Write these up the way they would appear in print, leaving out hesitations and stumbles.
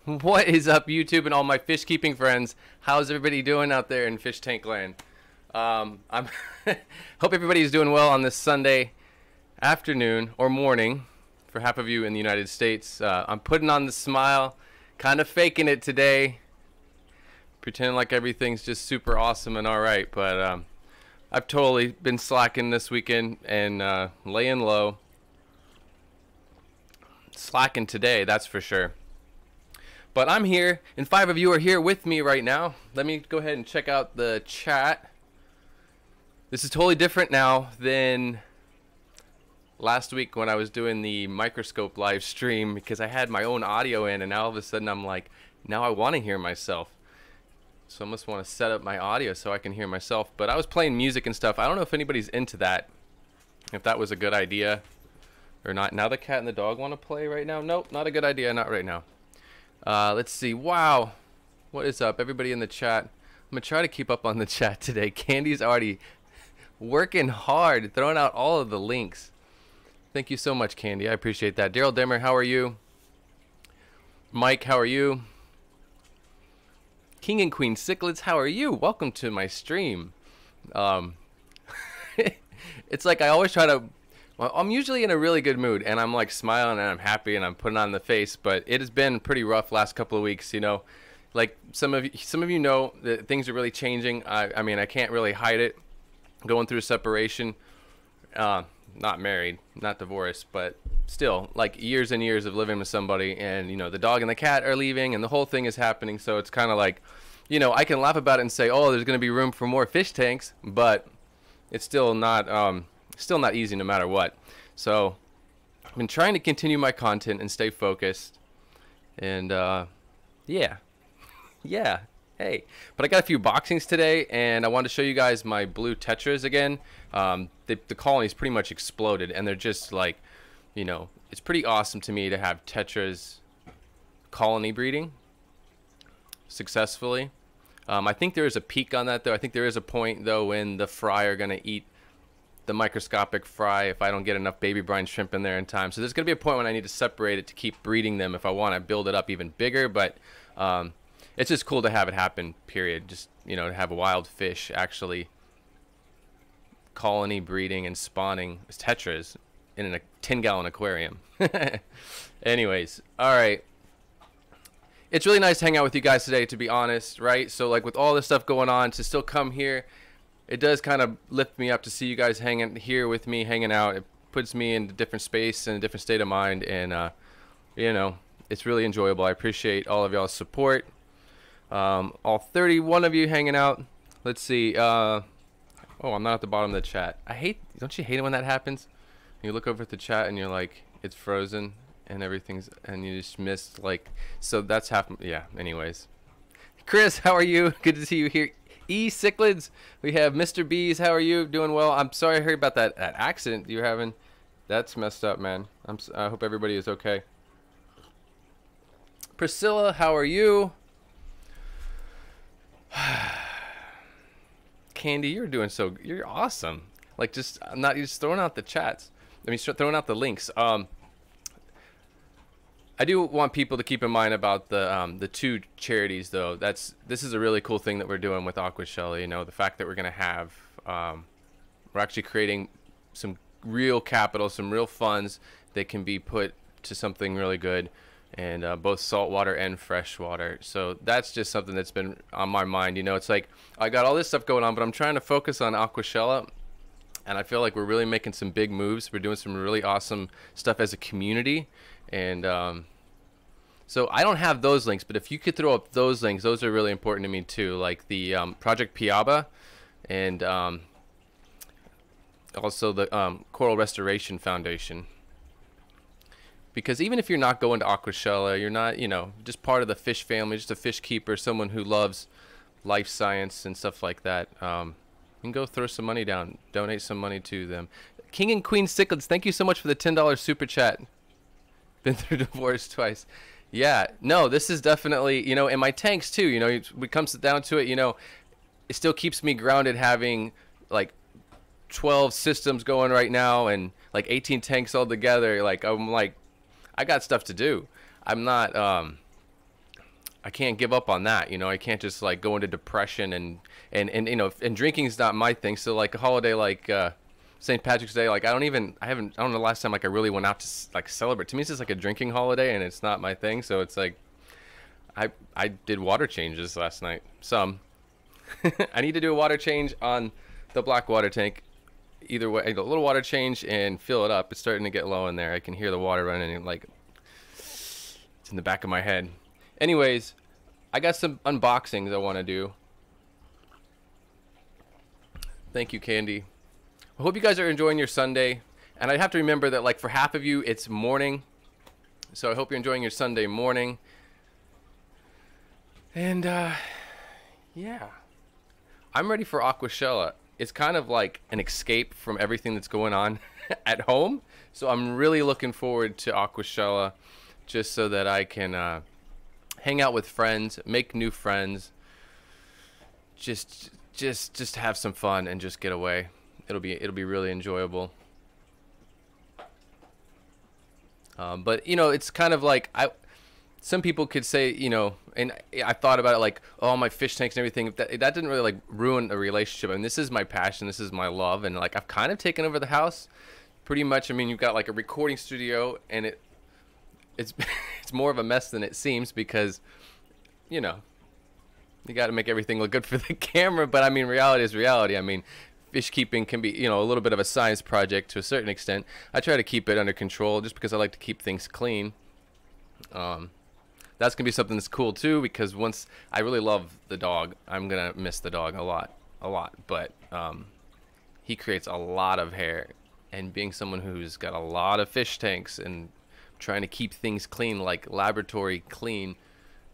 What is up, YouTube and all my fish keeping friends? How's everybody doing out there in Fish Tank Land? I'm hope everybody's doing well on this Sunday afternoon or morning for half of you in the United States. I'm putting on the smile, kind of faking it today, pretending like everything's just super awesome and all right. But I've totally been slacking this weekend and laying low. Slacking today, that's for sure. But I'm here, and 5 of you are here with me right now. Let me go ahead and check out the chat. This is totally different now than last week when I was doing the microscope live stream, because I had my own audio in, and now all of a sudden I'm like, now I want to hear myself. So I must want to set up my audio so I can hear myself. But I was playing music and stuff. I don't know if anybody's into that, if that was a good idea or not. Now the cat and the dog want to play right now? Nope, not a good idea, not right now. Let's see. Wow, what is up, everybody in the chat? I'm gonna try to keep up on the chat today. Candy's already working hard, throwing out all of the links. Thank you so much, Candy. I appreciate that. Daryl Demmer, how are you? Mike, how are you? King and Queen Cichlids, how are you? Welcome to my stream. It's like I always try to. Well, I'm usually in a really good mood, and I'm like smiling and I'm happy and I'm putting on the face, but it has been pretty rough last couple of weeks, you know. Like some of you know that things are really changing. I mean, I can't really hide it. Going through a separation, not married, not divorced, but still like years and years of living with somebody, and you know, the dog and the cat are leaving and the whole thing is happening. So it's kind of like, you know, I can laugh about it and say, oh, there's going to be room for more fish tanks, but it's still not easy no matter what. So I've been trying to continue my content and stay focused, and yeah hey, but I got a few boxings today, and I wanted to show you guys my blue tetras again. The colony's pretty much exploded, and they're just like, you know, it's pretty awesome to me to have tetras colony breeding successfully. I think there is a peak on that though. I think there is a point though when the fry are gonna eat the microscopic fry if I don't get enough baby brine shrimp in there in time. So there's going to be a point when I need to separate it to keep breeding them if I want to build it up even bigger. But it's just cool to have it happen, period. Just, you know, to have wild fish actually colony breeding and spawning tetras in a 10-gallon aquarium. Anyways, all right. It's really nice to hang out with you guys today, to be honest, right? So like with all this stuff going on, to still come here, it does kind of lift me up to see you guys hanging here with me, hanging out. It puts me in a different space and a different state of mind, and you know, it's really enjoyable. I appreciate all of y'all's support. All 31 of you hanging out. Let's see. Oh, I'm not at the bottom of the chat. Don't you hate it when that happens? You look over at the chat and you're like, it's frozen and everything's, and you just missed like, so that's half. Yeah. Anyways, Chris, how are you? Good to see you here. Cichlids, we have Mr. Bees. How are you? Doing well. I'm sorry I heard about that accident you're having. That's messed up, man. I hope everybody is okay. Priscilla, how are you? Candy, you're awesome. Like, just you're just throwing out the chats. I mean, throwing out the links. I do want people to keep in mind about the 2 charities, though. This is a really cool thing that we're doing with Aquashella. You know, the fact that we're gonna have, we're actually creating some real capital, some real funds that can be put to something really good, and both saltwater and freshwater. So that's just something that's been on my mind. You know, it's like I got all this stuff going on, but I'm trying to focus on Aquashella, and I feel like we're really making some big moves. We're doing some really awesome stuff as a community, and so I don't have those links, but if you could throw up those links, those are really important to me too, like the Project Piaba, and also the Coral Restoration Foundation. Because even if you're not going to Aquashella, you're not, you know, just part of the fish family, just a fish keeper, someone who loves life science and stuff like that, you can go throw some money down, donate some money to them. King and Queen Cichlids, thank you so much for the $10 super chat. Been through divorce twice. Yeah, no, this is definitely, you know, and my tanks too, you know, when it comes down to it, you know, it still keeps me grounded having like 12 systems going right now and like 18 tanks all together. Like, I'm like, I got stuff to do. I'm not I can't give up on that. You know, I can't just like go into depression and you know, and drinking's not my thing. So like a holiday like St. Patrick's Day, like I don't know the last time like I really went out to like celebrate. To me, it's just like a drinking holiday, and it's not my thing. So it's like I did water changes last night. Some I need to do a water change on the black water tank. Either way, a little water change and fill it up. It's starting to get low in there. I can hear the water running, and like it's in the back of my head. Anyways, I got some unboxings I want to do. Thank you, Candy. I hope you guys are enjoying your Sunday. And I have to remember that, like, for half of you, it's morning. So I hope you're enjoying your Sunday morning. And, yeah. I'm ready for Aquashella. It's kind of like an escape from everything that's going on at home. So I'm really looking forward to Aquashella just so that I can hang out with friends, make new friends, just have some fun and just get away. It'll be really enjoyable. But you know, it's kind of like some people could say, you know, and I thought about it like, oh, my fish tanks and everything. That didn't really like ruin a relationship. I mean, this is my passion. This is my love, and like I've kind of taken over the house, pretty much. I mean, you've got like a recording studio, and it's it's more of a mess than it seems because, you know, you got to make everything look good for the camera. But I mean, reality is reality. I mean, fish keeping can be, you know, a little bit of a science project to a certain extent. I try to keep it under control just because I like to keep things clean. That's gonna be something that's cool too, because once I really love the dog, I'm gonna miss the dog a lot. But he creates a lot of hair, and being someone who's got a lot of fish tanks and trying to keep things clean, like laboratory clean,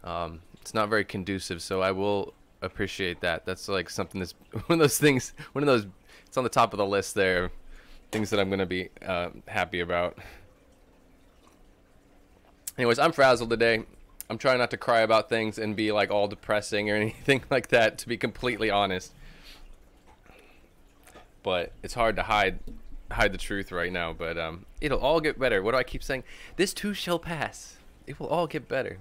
it's not very conducive. So I will appreciate that. That's like something that's one of those things. It's on the top of the list there. Things that I'm gonna be happy about. Anyways, I'm frazzled today. I'm trying not to cry about things and be like all depressing or anything like that, to be completely honest. But it's hard to hide the truth right now. But it'll all get better. What do I keep saying? This too shall pass. It will all get better.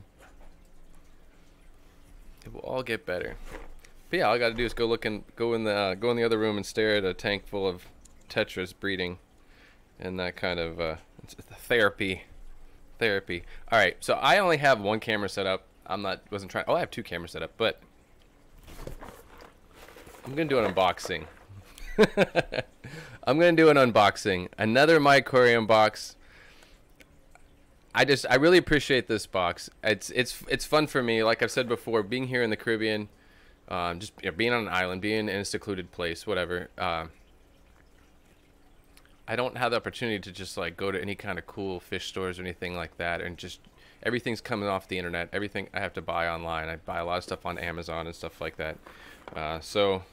It will all get better. But yeah, all I gotta do is go in the other room and stare at a tank full of tetras breeding, and that kind of it's therapy. All right, so I only have one camera set up. Wasn't trying. Oh, I have two cameras set up, but I'm gonna do an unboxing. I'm gonna do an unboxing. Another My Aquarium box. I really appreciate this box. It's fun for me. Like I've said before, being here in the Caribbean, just, you know, being on an island, being in a secluded place, whatever. I don't have the opportunity to just like go to any kind of cool fish stores or anything like that, and just everything's coming off the internet. Everything I have to buy online. I buy a lot of stuff on Amazon and stuff like that. So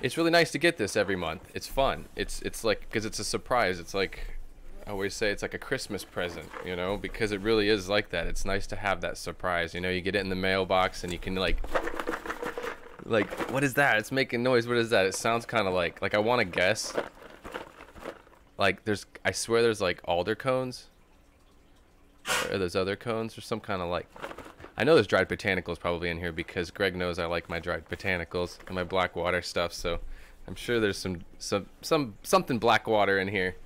it's really nice to get this every month. It's fun. It's like, because it's a surprise. It's like I always say, it's like a Christmas present, you know, because it really is like that. It's nice to have that surprise. You know, you get it in the mailbox and you can like what is that? It's making noise. What is that? It sounds kind of like I want to guess. Like I swear there's like alder cones, or there's other cones, or some kind of like, I know there's dried botanicals probably in here, because Greg knows I like my dried botanicals and my black water stuff, so I'm sure there's something black water in here.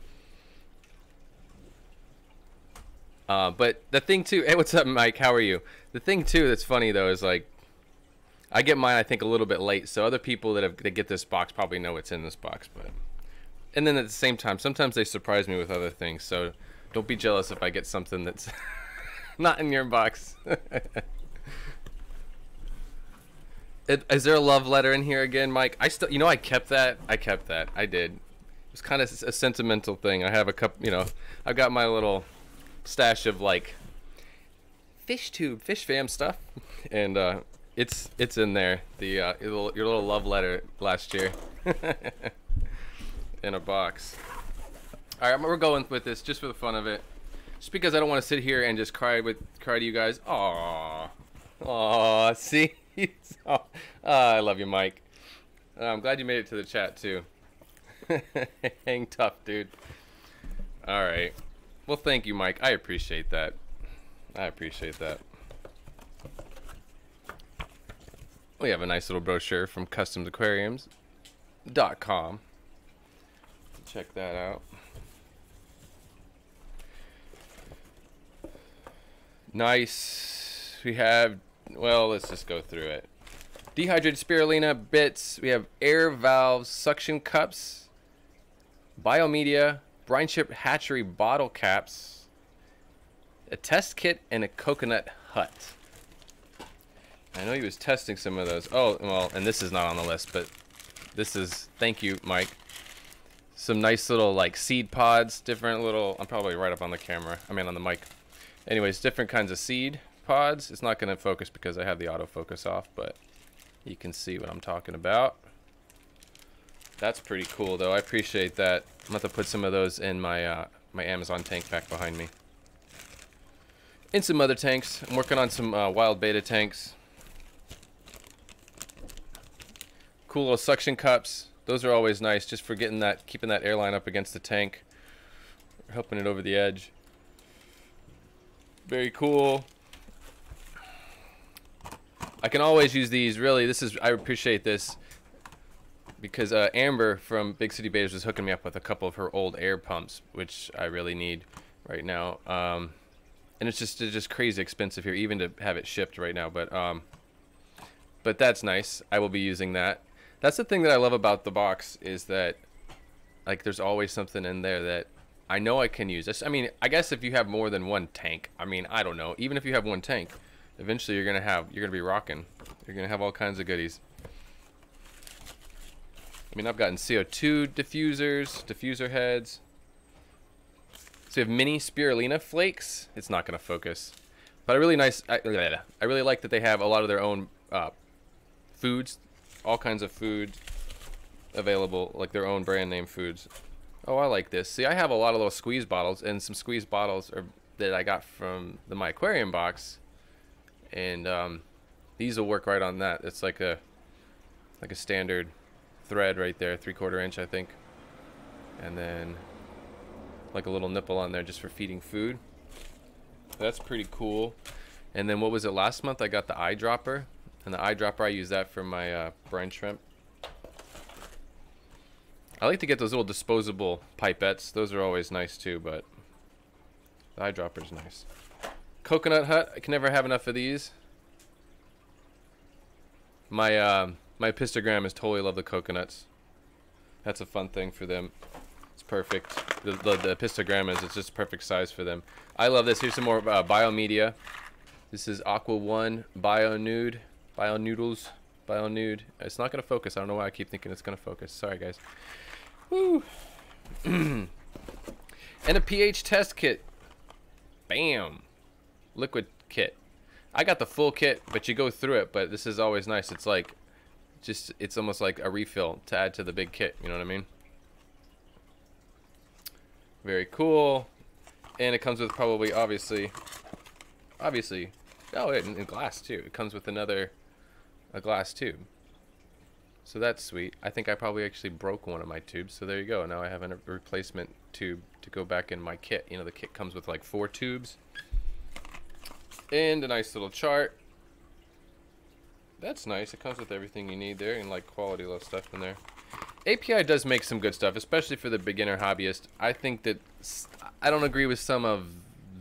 But the thing too, hey, what's up, Mike? How are you? The thing too that's funny though is like, I get mine I think a little bit late, so other people that get this box probably know what's in this box, but. And then at the same time, sometimes they surprise me with other things, so don't be jealous if I get something that's not in your box. Is there a love letter in here again, Mike? You know, I kept that. I did. It was kind of a sentimental thing. I have a couple, you know, I've got my little stash of like fish fam stuff, and it's in there. Your little love letter last year. In a box. All right, we're going with this just for the fun of it, just because I don't want to sit here and just cry to you guys. Aww, see. I love you, Mike. I'm glad you made it to the chat too. Hang tough, dude. All right. Well, thank you, Mike. I appreciate that. We have a nice little brochure from customsaquariums.com. Check that out. Nice. We have, well, let's just go through it. Dehydrated spirulina bits. We have air valves, suction cups, biomedia, brine ship hatchery bottle caps, a test kit, and a coconut hut. I know he was testing some of those. Oh, well, and this is not on the list, but this is, thank you, Mike. Some nice little like seed pods, different little, I'm probably right up on the camera, I mean on the mic. Anyways, different kinds of seed pods. It's not going to focus because I have the autofocus off, but you can see what I'm talking about. That's pretty cool, though. I appreciate that. I'm going to put some of those in my my Amazon tank back behind me. And some other tanks. I'm working on some wild beta tanks. Cool little suction cups. Those are always nice, just for getting that, keeping that air line up against the tank, helping it over the edge. Very cool. I can always use these. Really, this is, I appreciate this because Amber from Big City Baiters was hooking me up with a couple of her old air pumps, which I really need right now. And it's just crazy expensive here, even to have it shipped right now. But that's nice. I will be using that. That's the thing that I love about the box, is that like there's always something in there that I know I can use. I mean, I guess if you have more than one tank, I mean, I don't know. Even if you have one tank, eventually you're gonna be rocking. You're gonna have all kinds of goodies. I mean, I've gotten CO2 diffusers, diffuser heads. So you have mini spirulina flakes. It's not gonna focus, but I really like that they have a lot of their own foods, all kinds of food available, like their own brand name foods. Oh, I like this. See, I have a lot of little squeeze bottles, and some squeeze bottles that I got from my aquarium box, and these will work right on that. It's like a standard thread right there, 3/4 inch, I think, and then like a little nipple on there just for feeding food. That's pretty cool. And then what was it, last month I got the eyedropper, and the eyedropper I use that for my brine shrimp. I like to get those little disposable pipettes. Those are always nice too, but the eyedropper's nice. Coconut hut. I can never have enough of these. My pistogrammas totally love the coconuts. That's a fun thing for them. It's perfect. The pistogrammas, it's just perfect size for them. I love this. Here's some more biomedia. This is Aqua One Bio-Nude. Bio-Noodles. Bio-Nude. It's not going to focus. I don't know why I keep thinking it's going to focus. Sorry, guys. Woo. And a pH test kit. Bam. Liquid kit. I got the full kit, but you go through it, but this is always nice. It's like, it's almost like a refill to add to the big kit. You know what I mean? Very cool. And it comes with probably, obviously, oh, and glass too. It comes with a glass tube. So that's sweet. I think I probably actually broke one of my tubes, so there you go. Now I have a replacement tube to go back in my kit. You know, the kit comes with like 4 tubes. And a nice little chart. That's nice. It comes with everything you need there, and like quality level stuff in there. API does make some good stuff, especially for the beginner hobbyist. I think that I don't agree with some of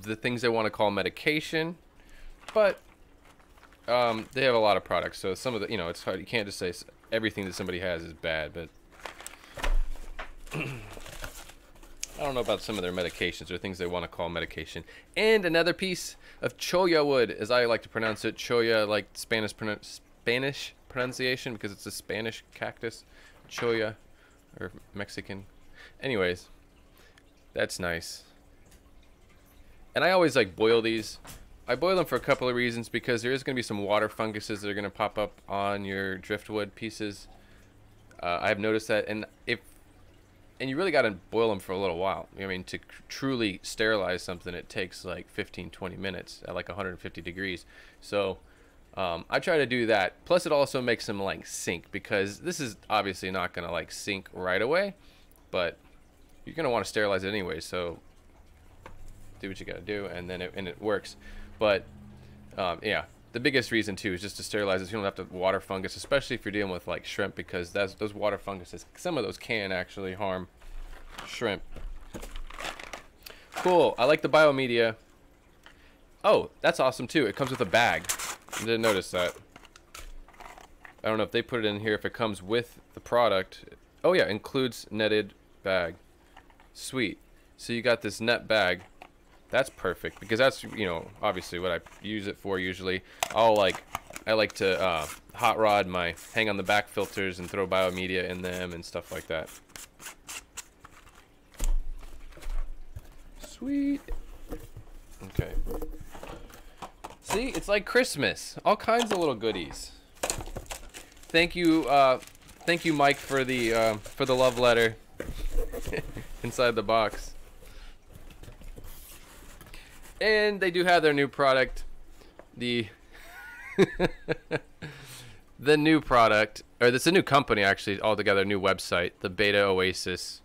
the things they want to call medication, but they have a lot of products. So some of the, you know, it's hard. You can't just say everything that somebody has is bad, but I don't know about some of their medications or things they want to call medication. And another piece of cholla wood, as I like to pronounce it. Cholla, like Spanish pronunciation, because it's a Spanish cactus. Cholla, or Mexican. Anyways, that's nice. And I always like boil these. I boil them for a couple of reasons, because there is going to be some water funguses that are going to pop up on your driftwood pieces. I've noticed that, and you really got to boil them for a little while. I mean, to truly sterilize something, it takes like 15-20 minutes at like 150 degrees. So I try to do that. Plus, it also makes them like sink, because this is obviously not going to like sink right away, but you're going to want to sterilize it anyway. So do what you got to do, and then it works. But yeah, the biggest reason too is just to sterilize it so you don't have to water fungus, especially if you're dealing with like shrimp, because those water funguses, some of those can actually harm shrimp. Cool. I like the biomedia. Oh, that's awesome too. It comes with a bag. I didn't notice that. I don't know if they put it in here, if it comes with the product. Oh yeah, includes netted bag. Sweet. So you got this net bag. That's perfect, because that's, you know, obviously what I use it for usually. I like to hot rod my hang on the back filters and throw biomedia in them and stuff like that. Sweet. Okay. See, it's like Christmas. All kinds of little goodies. Thank you, Mike, for the love letter inside the box. And they do have their new product, the new product, or it's a new company actually altogether, new website, the Beta Oasis.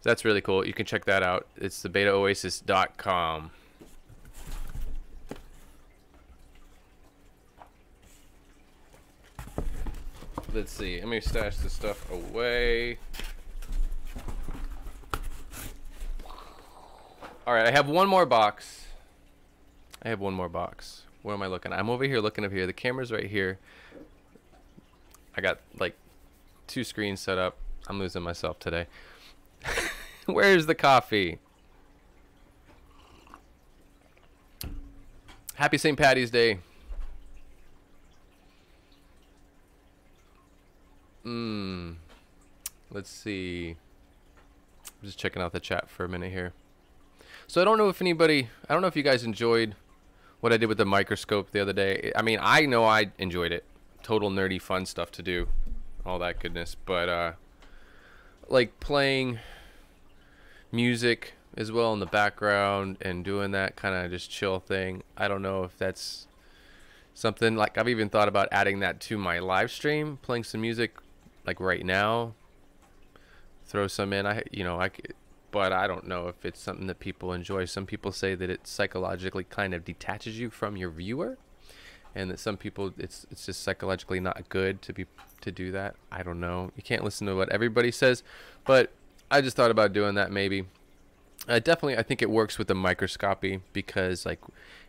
That's really cool. You can check that out. It's the betaoasis.com. Let's see. Let me stash this stuff away. All right, I have one more box. What am I looking at? I'm over here looking up here. The camera's right here. I got like 2 screens set up. I'm losing myself today. Where's the coffee? Happy St. Patty's Day. Let's see. I'm just checking out the chat for a minute here. So I don't know if you guys enjoyed what I did with the microscope the other day. I mean, I know I enjoyed it. Total nerdy fun stuff to do. All that goodness. But, like playing music as well in the background and doing that kind of just chill thing. I don't know if that's something, like I've even thought about adding that to my live stream, playing some music like right now. Throw some in. But I don't know if it's something that people enjoy. Some people say that it psychologically kind of detaches you from your viewer, and that some people it's just psychologically not good to do that. I don't know. You can't listen to what everybody says, but I just thought about doing that maybe. Definitely, I think it works with the microscopy, because like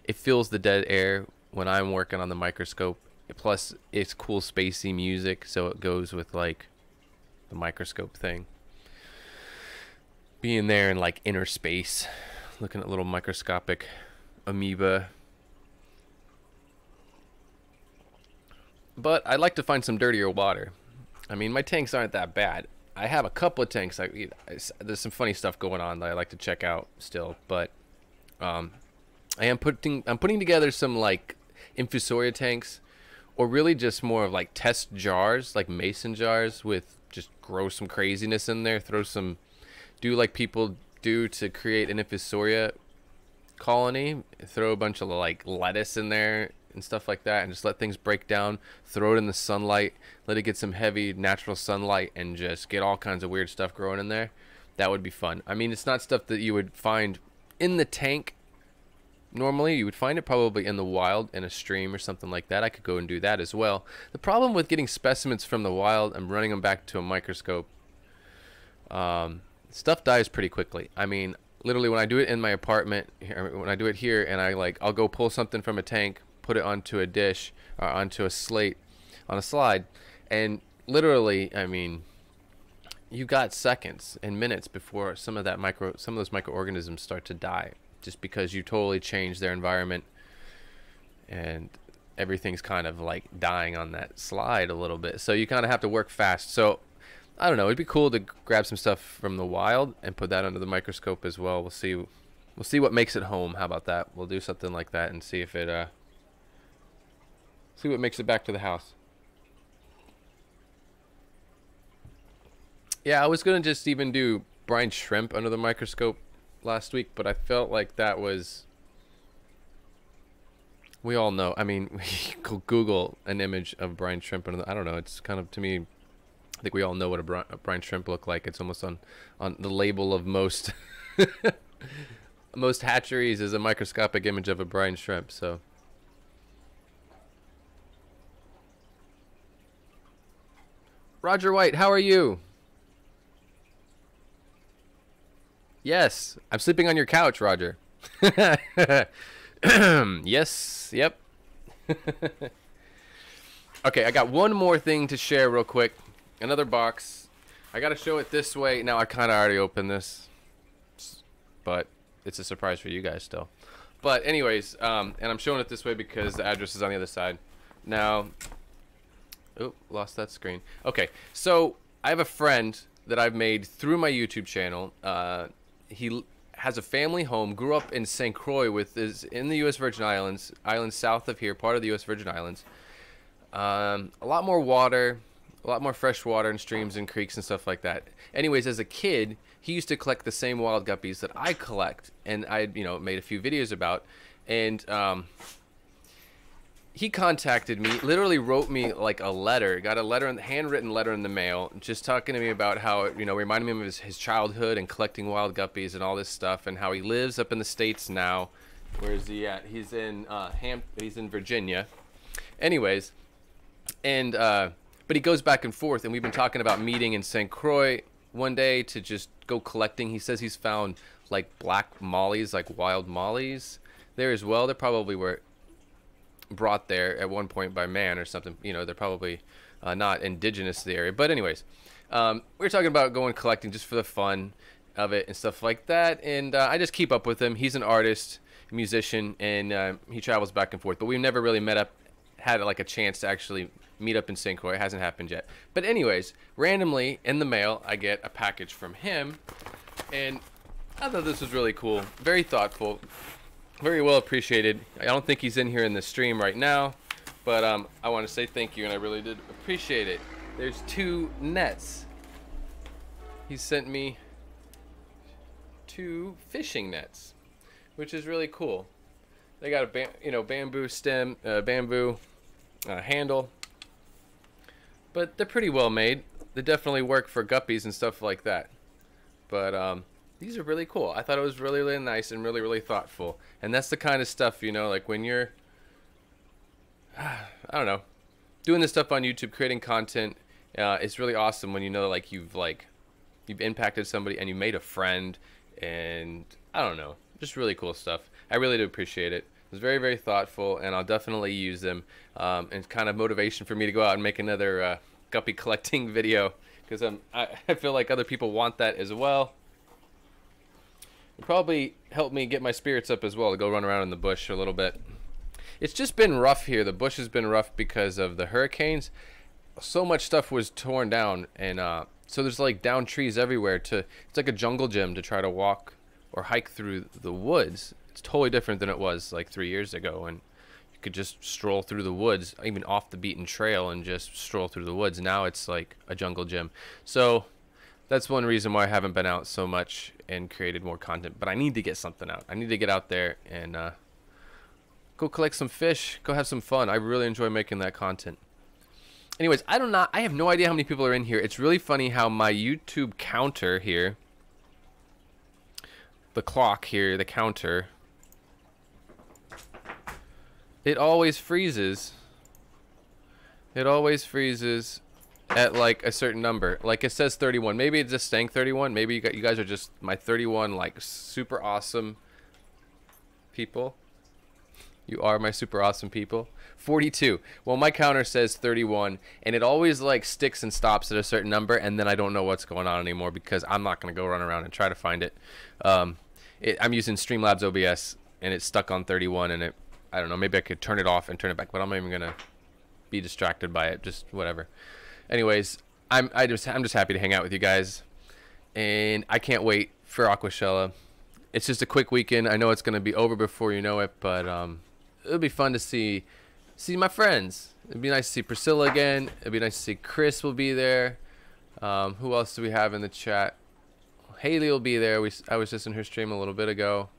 it fills the dead air when I'm working on the microscope. Plus, it's cool spacey music, so it goes with like the microscope thing. Being there in like inner space, looking at little microscopic amoeba. But I'd like to find some dirtier water. I mean, my tanks aren't that bad. I have a couple of tanks. There's some funny stuff going on that I like to check out still. But I'm putting together some like infusoria tanks, or really just more of like test jars, like mason jars, with just grow some craziness in there. Do like people do to create an infusoria colony. Throw a bunch of like lettuce in there and stuff like that, and just let things break down. Throw it in the sunlight, let it get some heavy natural sunlight, and just get all kinds of weird stuff growing in there. That would be fun. I mean, it's not stuff that you would find in the tank normally. You would find it probably in the wild, in a stream or something like that. I could go and do that as well. The problem with getting specimens from the wild and running them back to a microscope, stuff dies pretty quickly. I mean, literally when I do it in my apartment, when I do it here, and I'll go pull something from a tank, put it onto a dish or onto a slate on a slide, and literally, I mean, you got seconds and minutes before some of those microorganisms start to die, just because you totally change their environment and everything's kind of like dying on that slide a little bit. So you kind of have to work fast. So I don't know. It'd be cool to grab some stuff from the wild and put that under the microscope as well. We'll see what makes it home. How about that? We'll do something like that and see if it see what makes it back to the house. Yeah, I was gonna just even do brine shrimp under the microscope last week, but I felt like that was. We all know. I mean, Google an image of brine shrimp under I don't know. It's kind of, to me, I think we all know what a brine shrimp look like. It's almost on the label of most most hatcheries is a microscopic image of a brine shrimp. So Roger White, how are you? Yes, I'm sleeping on your couch, Roger. Yes, yep. Okay, I got one more thing to share real quick. Another box. I gotta show it this way. Now, I kind of already opened this, but it's a surprise for you guys still. But anyways, and I'm showing it this way because the address is on the other side. Now, oh, lost that screen. Okay, so I have a friend that I've made through my YouTube channel. He has a family home, grew up in St. Croix, in the U.S. Virgin Islands, islands south of here, part of the U.S. Virgin Islands. A lot more water, a lot more fresh water and streams and creeks and stuff like that. Anyways, as a kid, he used to collect the same wild guppies that I collect, and I, made a few videos about. And he contacted me, literally wrote me like a letter, got a letter, handwritten letter in the mail, just talking to me about how it, reminded me of his childhood and collecting wild guppies and all this stuff, and how he lives up in the States now. Where is he at? He's in he's in Virginia. Anyways, and but he goes back and forth, and we've been talking about meeting in St. Croix one day to just go collecting. He says he's found like black mollies, like wild mollies there as well. They probably were brought there at one point by man or something. They're probably not indigenous to the area. But anyways, we're talking about going collecting just for the fun of it and stuff like that. And I just keep up with him. He's an artist, musician, and he travels back and forth. But we've never really met up, had like a chance to actually meet up in St. Croix. It hasn't happened yet. But anyways, randomly in the mail, I get a package from him. And I thought this was really cool. Very thoughtful. Very well appreciated. I don't think he's in here in the stream right now, but I want to say thank you, and I really did appreciate it. There's 2 nets. He sent me 2 fishing nets, which is really cool. They got a bamboo stem, bamboo handle, but they're pretty well made. They definitely work for guppies and stuff like that. But these are really cool. I thought it was really, really nice and really, really thoughtful. And that's the kind of stuff, like when you're, I don't know, doing this stuff on YouTube, creating content, it's really awesome when like you've impacted somebody and you made a friend, and I don't know, just really cool stuff. I really do appreciate it. It was very, very thoughtful, and I'll definitely use them. And kind of motivation for me to go out and make another guppy collecting video, because I feel like other people want that as well. It probably helped me get my spirits up as well to go run around in the bush a little bit. It's just been rough here. The bush has been rough because of the hurricanes. So much stuff was torn down, and so there's like down trees everywhere. It's like a jungle gym to try to walk or hike through the woods. It's totally different than it was like 3 years ago, and you could just stroll through the woods, even off the beaten trail, and just stroll through the woods. Now it's like a jungle gym. So that's one reason why I haven't been out so much and created more content. But I need to get something out. I need to get out there and go collect some fish, go have some fun. I really enjoy making that content. Anyways, I have no idea how many people are in here. It's really funny how my YouTube counter here, the clock here, the counter, it always freezes. It always freezes at like a certain number. Like it says 31. Maybe it's just staying 31. Maybe you guys are just my 31 like super awesome people. You are my super awesome people. 42. Well, my counter says 31, and it always like sticks and stops at a certain number, and then I don't know what's going on anymore because I'm not going to go run around and try to find it. I'm using Streamlabs OBS, and it's stuck on 31, and I don't know, maybe I could turn it off and turn it back, but I'm not even going to be distracted by it, just whatever. Anyways, I'm just happy to hang out with you guys, and I can't wait for Aquashella. It's just a quick weekend. I know it's going to be over before you know it, but it'll be fun to see my friends. It'd be nice to see Priscilla again. It'd be nice to see Chris will be there. Who else do we have in the chat? Haley will be there. I was just in her stream a little bit ago.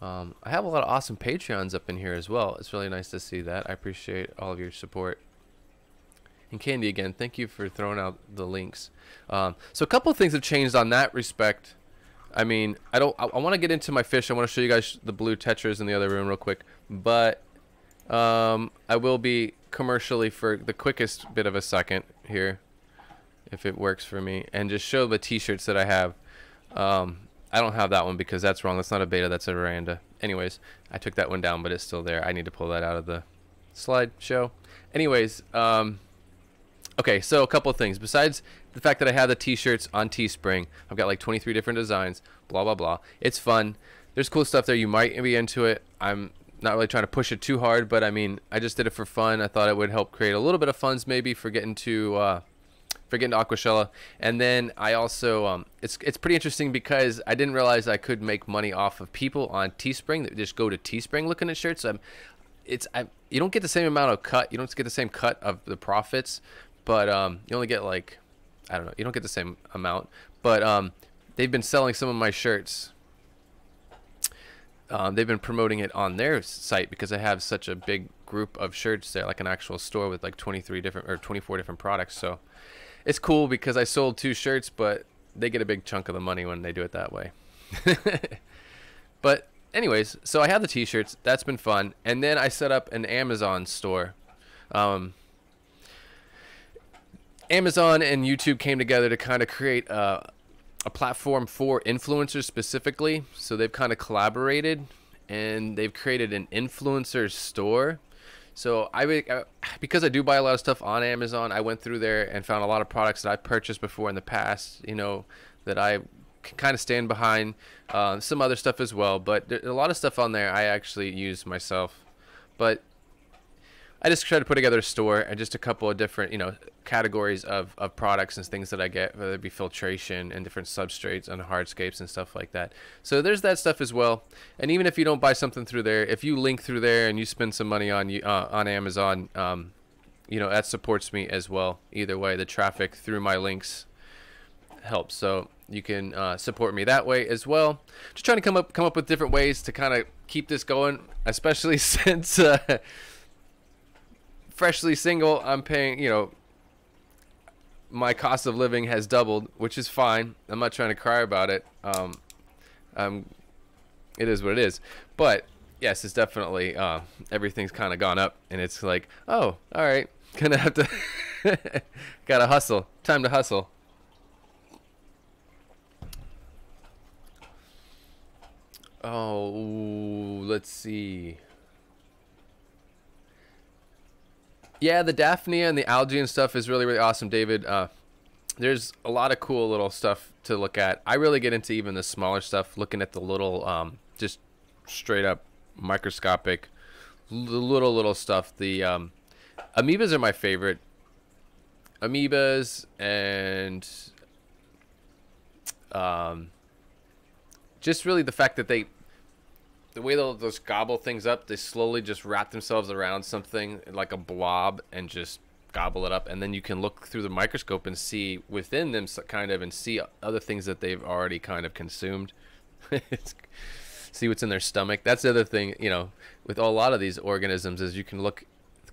I have a lot of awesome Patreons up in here as well. It's really nice to see that. I appreciate all of your support. And Candy, again, thank you for throwing out the links. So a couple of things have changed on that respect. I mean, I want to get into my fish. I want to show you guys the blue tetras in the other room real quick, but I will be commercially for the quickest bit of a second here, if it works for me, and just show the t-shirts that I have. I don't have that one because that's wrong. That's not a beta, that's a veranda. Anyways, I took that one down, but it's still there. I need to pull that out of the slideshow. Anyways, okay, so a couple of things. Besides the fact that I have the t-shirts on Teespring, I've got like 23 different designs, blah, blah, blah. It's fun. There's cool stuff there. You might be into it. I'm not really trying to push it too hard, but I mean, I just did it for fun. I thought it would help create a little bit of funds maybe for getting to Aquashella. And then I also it's pretty interesting because I didn't realize I could make money off of people on Teespring that just go to Teespring looking at shirts. You don't get the same amount of cut. You don't get the same cut of the profits, but you only get like, I don't know, you don't get the same amount. But they've been selling some of my shirts. They've been promoting it on their site because I have such a big group of shirts there, like an actual store with like 23 different or 24 different products. So it's cool because I sold 2 shirts, but they get a big chunk of the money when they do it that way. But anyways, so I have the t-shirts. That's been fun. And then I set up an Amazon store. Amazon and YouTube came together to kind of create a platform for influencers specifically. So they've kind of collaborated and they've created an influencer store. So because I do buy a lot of stuff on Amazon, I went through there and found a lot of products that I purchased before in the past, you know, that I can kind of stand behind. Some other stuff as well, but there's a lot of stuff on there I actually use myself. But I just try to put together a store and just a couple of different, you know, categories of products and things that I get, whether it be filtration and different substrates and hardscapes and stuff like that. So there's that stuff as well. And even if you don't buy something through there, if you link through there and you spend some money on Amazon, you know, that supports me as well. Either way, the traffic through my links helps. So you can support me that way as well. Just trying to come up with different ways to kind of keep this going, especially since freshly single, I'm paying, you know, my cost of living has doubled, which is fine. I'm not trying to cry about it. It is what it is. But yes, it's definitely everything's kind of gone up, and it's like, oh, all right, gonna have to gotta hustle. Time to hustle. Oh, let's see. Yeah, the Daphnia and the algae and stuff is really, really awesome, David. There's a lot of cool little stuff to look at. I really get into even the smaller stuff, looking at the little, just straight up microscopic, little stuff. The amoebas are my favorite. Amoebas and just really the fact that the way they'll just gobble things up, they slowly just wrap themselves around something like a blob and just gobble it up. And then you can look through the microscope and see within them kind of, and see other things that they've already kind of consumed. See what's in their stomach. That's the other thing, you know, with a lot of these organisms is you can look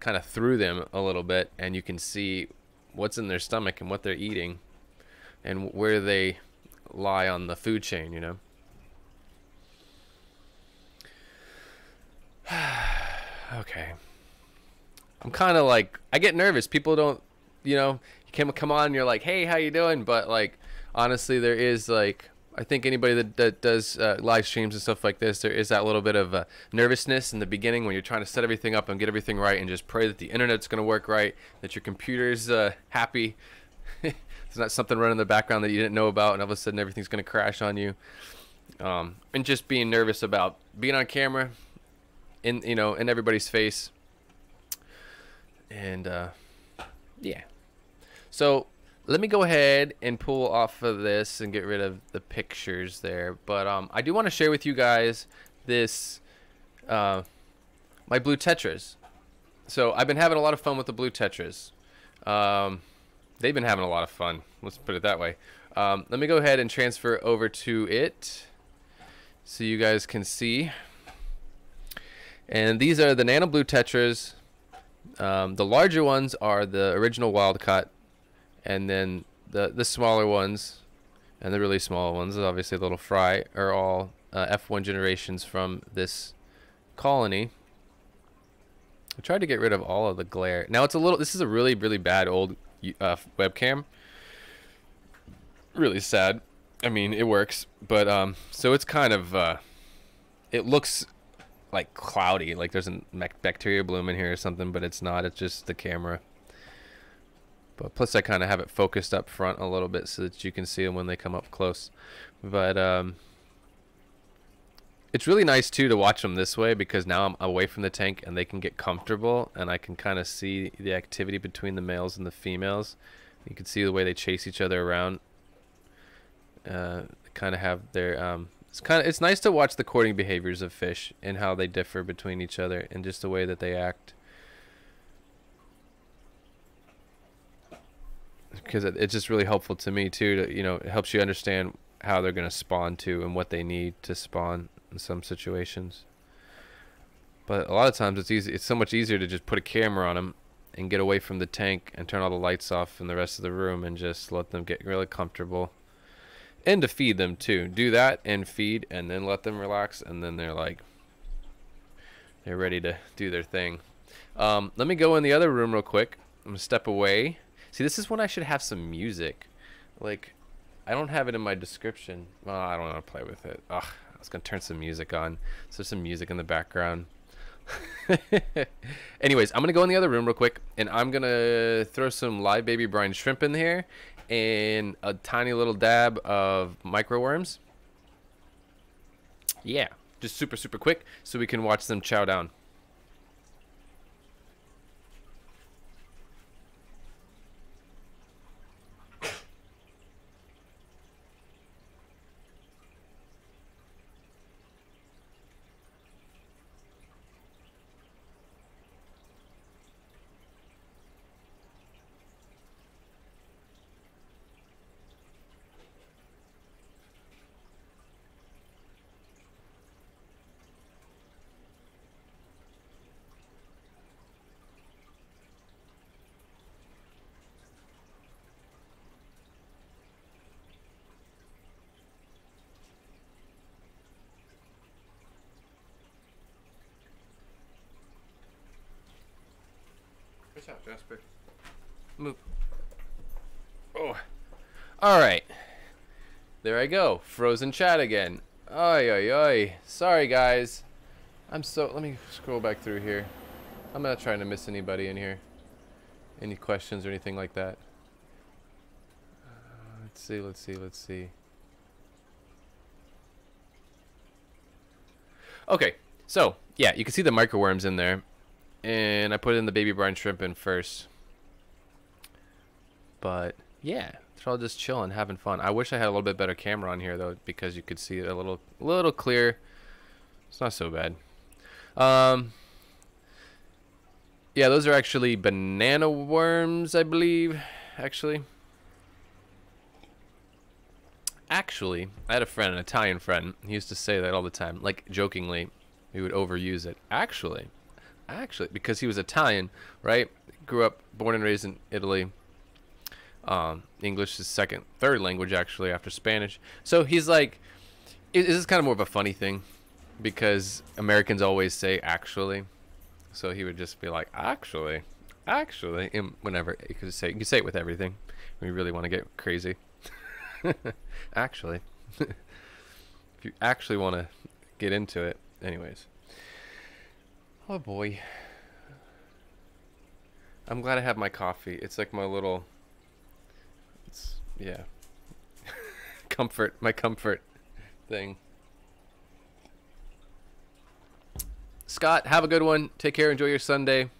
kind of through them a little bit and you can see what's in their stomach and what they're eating and where they lie on the food chain, you know. Okay. I'm kind of like, I get nervous. People don't, you know, you can come on and you're like, hey, how you doing? But like, honestly, there is like, I think anybody that does live streams and stuff like this, there is that little bit of nervousness in the beginning when you're trying to set everything up and get everything right and just pray that the internet's going to work right, that your computer's happy. It's not something running in the background that you didn't know about and all of a sudden everything's going to crash on you. And just being nervous about being on camera, in, you know, in everybody's face. And yeah, so let me go ahead and pull off of this and get rid of the pictures there. But I do want to share with you guys this my blue tetras. So I've been having a lot of fun with the blue tetras. They've been having a lot of fun, let's put it that way. Let me go ahead and transfer over to it so you guys can see. And these are the nano blue tetras. The larger ones are the original wild caught, and then the smaller ones And the really small ones, obviously the little fry, are all F1 generations from this colony. I tried to get rid of all of the glare. Now it's a little, this is a really, really bad old webcam. Really sad. I mean, it works, but so it's kind of, it looks like cloudy, like there's a bacteria bloom in here or something, but it's not. It's just the camera. But plus I kind of have it focused up front a little bit so that you can see them when they come up close. But it's really nice too to watch them this way, because now I'm away from the tank and they can get comfortable and I can kind of see the activity between the males and the females. You can see the way they chase each other around. Kind of have their it's nice to watch the courting behaviors of fish and how they differ between each other and just the way that they act. Because it's just really helpful to me too, to, you know, it helps you understand how they're going to spawn too and what they need to spawn in some situations. But a lot of times it's so much easier to just put a camera on them and get away from the tank and turn all the lights off in the rest of the room and just let them get really comfortable. And to feed them too. Do that and feed and then let them relax, and then they're ready to do their thing. Let me go in the other room real quick. I'm gonna step away. See, this is when I should have some music. Like, I don't have it in my description. Well, I don't want to play with it. Ugh, I was gonna turn some music on. So there's some music in the background. Anyways, I'm gonna go in the other room real quick, and I'm gonna throw some live baby brine shrimp in here and a tiny little dab of microworms. Yeah, just super quick so we can watch them chow down. What's up, Jasper? Move. Oh. Alright. There I go. Frozen chat again. Oy, oy, oy. Sorry, guys. Let me scroll back through here. I'm not trying to miss anybody in here. Any questions or anything like that? Let's see. Okay. So, yeah, you can see the microworms in there. And I put in the baby brine shrimp in first. But yeah, they're all just chilling, having fun. I wish I had a little bit better camera on here though, because you could see it a little clear. It's not so bad. Yeah, those are actually banana worms, I believe. Actually, I had a friend, an Italian friend. He used to say that all the time, like jokingly. He would overuse it. Actually, because he was Italian, right? Grew up, born and raised in Italy. English is third language actually after Spanish. So he's like, this is kind of more of a funny thing, because Americans always say actually. So he would just be like, actually, and whenever you can say it with everything when you really want to get crazy. Actually, if you actually want to get into it. Anyways. Oh boy. I'm glad I have my coffee. It's like my little, yeah. my comfort thing. Scott, have a good one. Take care. Enjoy your Sunday.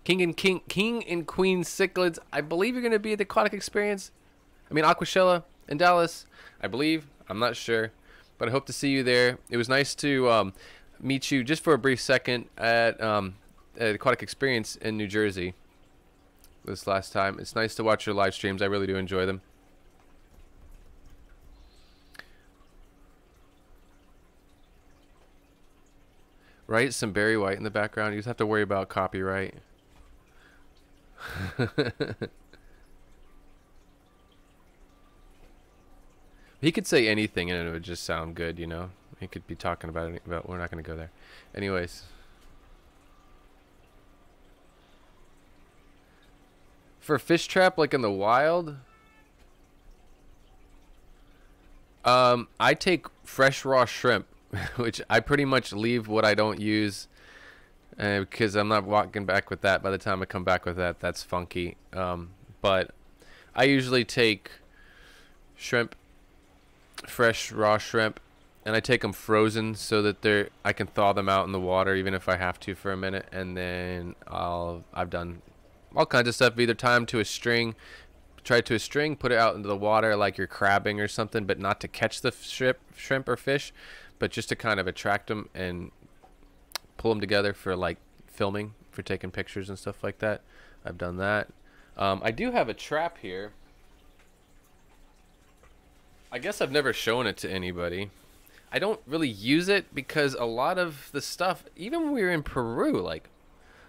King and Queen cichlids. I believe you're going to be at the Aquatic Experience. I mean, Aquashella in Dallas, I believe. I'm not sure, but I hope to see you there. It was nice to meet you just for a brief second at Aquatic Experience in New Jersey this last time. It's nice to watch your live streams. I really do enjoy them. Right? Some Barry White in the background. You just have to worry about copyright. He could say anything and it would just sound good, you know? He could be talking about it, but we're not going to go there. Anyways. For fish trap, like in the wild, I take fresh raw shrimp, which I pretty much leave what I don't use because I'm not walking back with that. By the time I come back with that, that's funky. But I usually take shrimp, fresh raw shrimp, and I take them frozen so that I can thaw them out in the water even if I have to for a minute, and then I've done all kinds of stuff. Either tie them to a string, put it out into the water like you're crabbing or something, but not to catch the shrimp or fish, but just to kind of attract them and pull them together for like filming, for taking pictures and stuff like that. I've done that. I do have a trap here. I guess I've never shown it to anybody. I don't really use it because a lot of the stuff, even when we were in Peru, like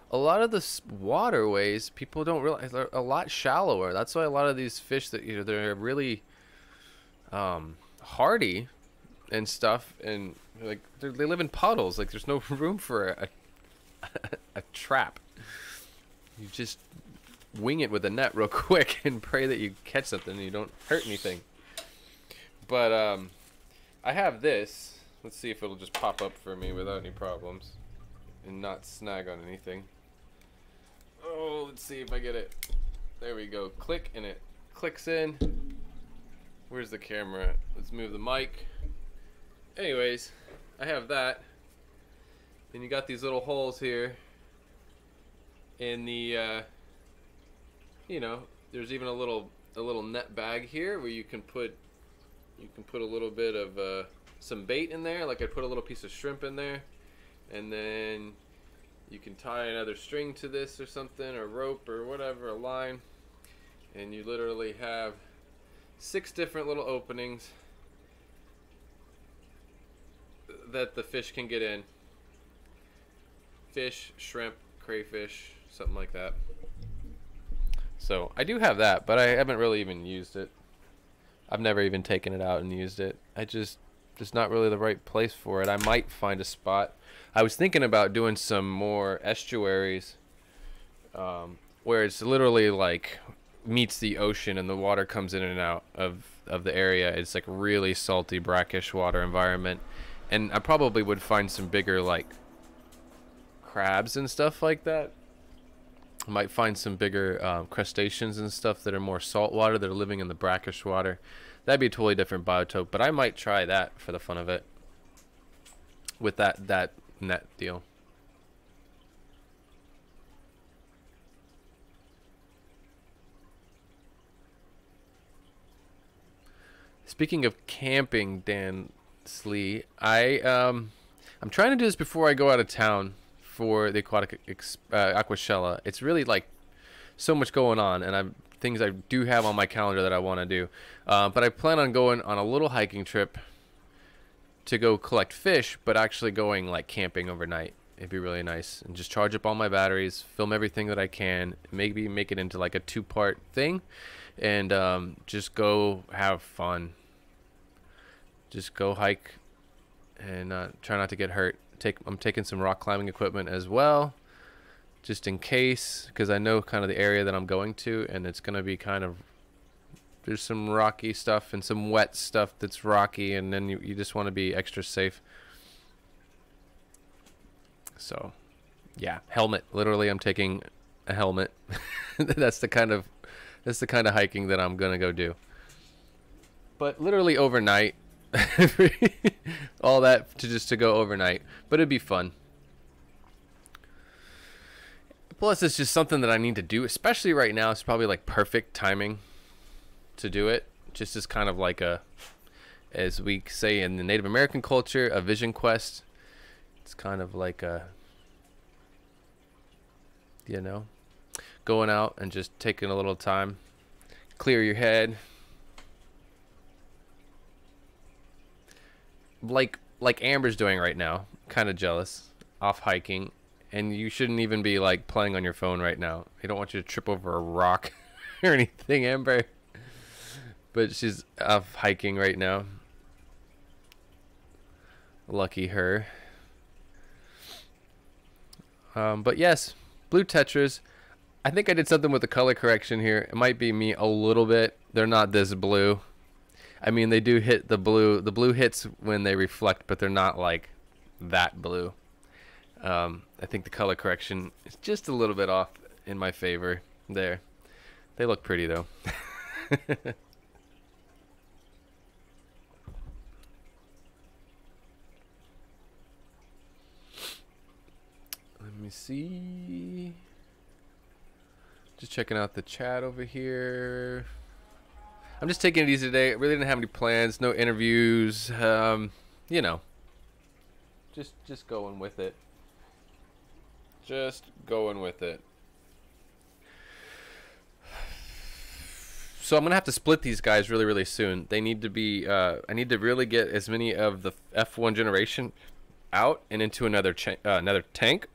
a lot of the waterways, people don't realize they're a lot shallower. That's why a lot of these fish that, you know, they're really hardy and stuff, and like they live in puddles. Like there's no room for a trap. You just wing it with a net real quick and pray that you catch something and you don't hurt anything. But I have this. Let's see if it'll just pop up for me without any problems and not snag on anything. Oh, let's see if I get it. There we go. Click, and it clicks in. Where's the camera? Let's move the mic. Anyways, I have that. And you got these little holes here in the you know, there's even a little net bag here where you can put a little bit of some bait in there. Like I put a little piece of shrimp in there, and then you can tie another string to this or something, or rope or whatever, a line, and you literally have 6 different little openings that the fish can get in. Fish, shrimp, crayfish, something like that. So I do have that, but I haven't really even used it. I've never even taken it out and used it. It's not really the right place for it. I might find a spot. I was thinking about doing some more estuaries where it's literally like meets the ocean and the water comes in and out of the area. It's like really salty, brackish water environment. And I probably would find some bigger like crabs and stuff like that. I might find some bigger crustaceans and stuff that are more salt water, that are living in the brackish water. That'd be a totally different biotope, but I might try that for the fun of it with that net deal. Speaking of camping, Dan Slee, I'm trying to do this before I go out of town for the aquatic Aquashella. It's really like so much going on, and things I do have on my calendar that I want to do. But I plan on going on a little hiking trip to go collect fish, but actually going like camping overnight. It'd be really nice, and just charge up all my batteries, film everything that I can, maybe make it into like a 2-part thing, and just go have fun. Just go hike and try not to get hurt. I'm taking some rock climbing equipment as well, just in case, because I know kind of the area that I'm going to, and it's going to be kind of, there's some rocky stuff and some wet stuff that's rocky, and then you just want to be extra safe. So yeah, helmet. Literally, I'm taking a helmet. that's the kind of hiking that I'm gonna go do. But literally overnight. All that to go overnight, but it'd be fun. Plus, it's just something that I need to do, especially right now. It's probably like perfect timing to do it. Just as kind of like as we say in the Native American culture, a vision quest. It's kind of like going out and just taking a little time, clear your head. Like Amber's doing right now. Kind of jealous. off hiking, and you shouldn't even be like playing on your phone right now. I don't want you to trip over a rock or anything, Amber. But she's off hiking right now. Lucky her. But yes, blue Tetras. I think I did something with the color correction here. It might be me a little bit. They're not this blue. I mean, they do hit the blue. The blue hits when they reflect, but they're not like that blue. I think the color correction is just a little bit off in my favor there. They look pretty though. Let me see. Just checking out the chat over here. I'm just taking it easy today. I really didn't have any plans, no interviews. You know, just going with it. Just going with it. So I'm gonna have to split these guys really, really soon. They need to be. I need to really get as many of the F1 generation out and into another tank,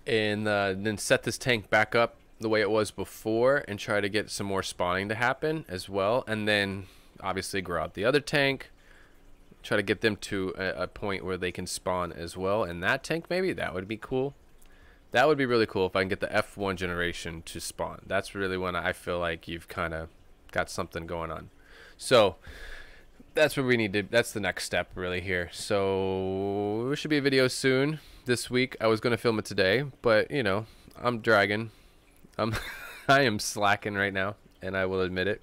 and then set this tank back up the way it was before, and try to get some more spawning to happen as well. And then obviously grow out the other tank. Try to get them to a point where they can spawn as well. And that tank, maybe that would be cool. That would be really cool if I can get the F1 generation to spawn. That's really when I feel like you've kind of got something going on. So that's what we need to, that's the next step really here. So there should be a video soon this week. I was going to film it today, but you know, I'm dragging. I am slacking right now, and I will admit it.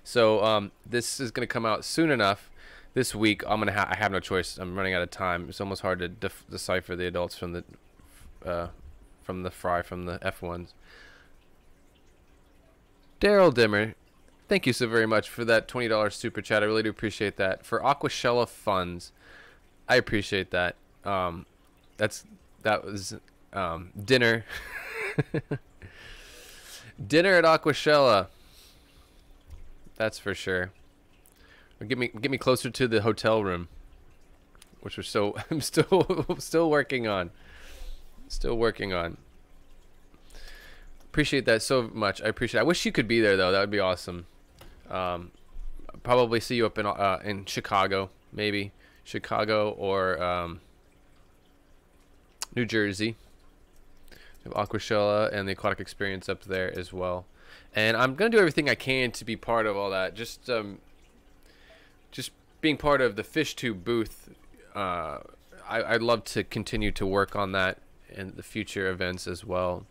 So this is going to come out soon enough. This week, I have no choice. I'm running out of time. It's almost hard to decipher the adults from the fry from the F1s. Daryl Dimmer, thank you so very much for that $20 super chat. I really do appreciate that. For Aquashella funds, I appreciate that. That was dinner. Dinner at Aquashella. That's for sure. Get me closer to the hotel room, which I'm still working on. Still working on. Appreciate that so much. I appreciate it. I wish you could be there though. That would be awesome. Probably see you up in Chicago, maybe Chicago or New Jersey. We have Aquashella and the aquatic experience up there as well. And I'm gonna do everything I can to be part of all that. Just being part of the FishTube booth, I'd love to continue to work on that in the future events as well.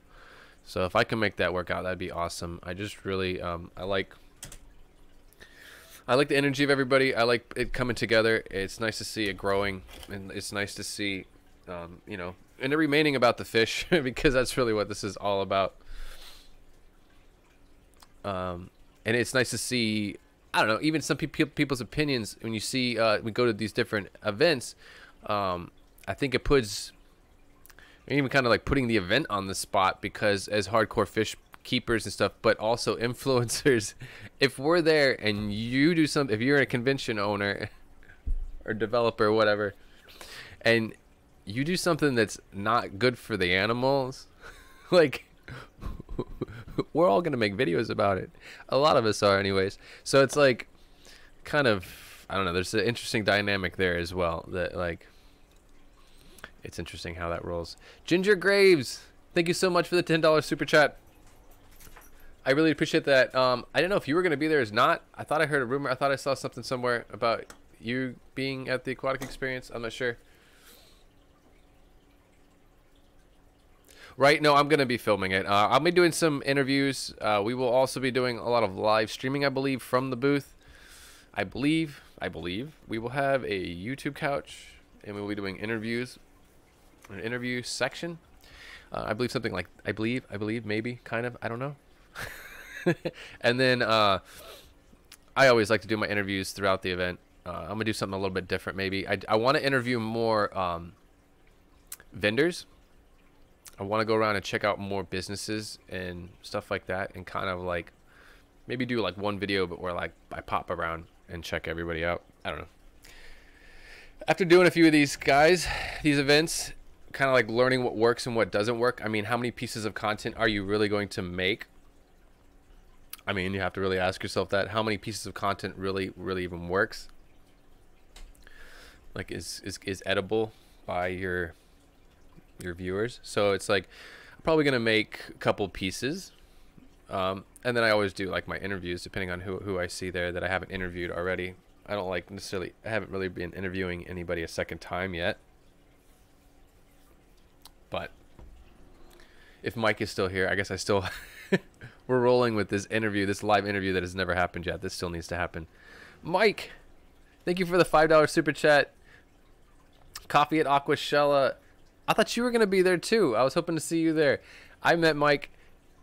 So if I can make that work out, that'd be awesome. I just really I like the energy of everybody. I like it coming together. It's nice to see it growing, and it's nice to see you know, and it remaining about the fish because that's really what this is all about. And it's nice to see, I don't know, even some people's opinions when you see we go to these different events. I think it puts even kind of like putting the event on the spot, because as hardcore fish keepers and stuff, but also influencers, if we're there and you do something, if you're a convention owner or developer or whatever, and you do something that's not good for the animals, like we're all gonna make videos about it. A lot of us are anyways. So it's like kind of, I don't know, there's an interesting dynamic there as well, that like it's interesting how that rolls. Ginger Graves, thank you so much for the $10 super chat. I really appreciate that. I didn't know if you were gonna be there or not. I thought I heard a rumor. I thought I saw something somewhere about you being at the aquatic experience. I'm not sure. Right, no, I'm going to be filming it. I'll be doing some interviews. We will also be doing a lot of live streaming, I believe, from the booth. I believe we will have a YouTube couch, and we'll be doing interviews, an interview section. I believe something like, I believe, maybe, kind of, I don't know. And then I always like to do my interviews throughout the event. I'm going to do something a little bit different, maybe. I want to interview more vendors. I want to go around and check out more businesses and stuff like that, and kind of like maybe do like one video, but where like I pop around and check everybody out. I don't know. After doing a few of these guys, these events, kind of like learning what works and what doesn't work. I mean, how many pieces of content are you really going to make? I mean, you have to really ask yourself that. How many pieces of content really even works? Like, is edible by your viewers? So it's like, I'm probably gonna make a couple pieces, and then I always do like my interviews, depending on who I see there that I haven't interviewed already. I don't like necessarily. I haven't really been interviewing anybody a second time yet. But if Mike is still here, I guess I still we're rolling with this interview, this live interview that has never happened yet. This still needs to happen. Mike, thank you for the $5 super chat. Coffee at Aquashella. I thought you were gonna be there too. I was hoping to see you there. I met Mike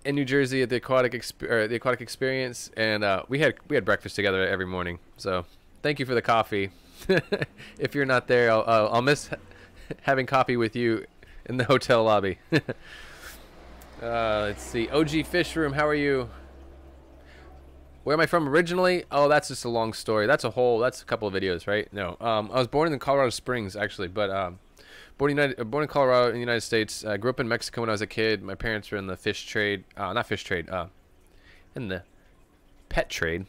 in New Jersey at the Aquatic Experience, and we had breakfast together every morning. So thank you for the coffee. If you're not there, I'll miss having coffee with you in the hotel lobby. Let's see. OG Fish Room, how are you? Where am I from originally? Oh, that's just a long story. That's a couple of videos, right? No. I was born in Colorado Springs, actually, but born in Colorado in the United States. I grew up in Mexico when I was a kid. My parents were in the fish trade, not fish trade, in the pet trade,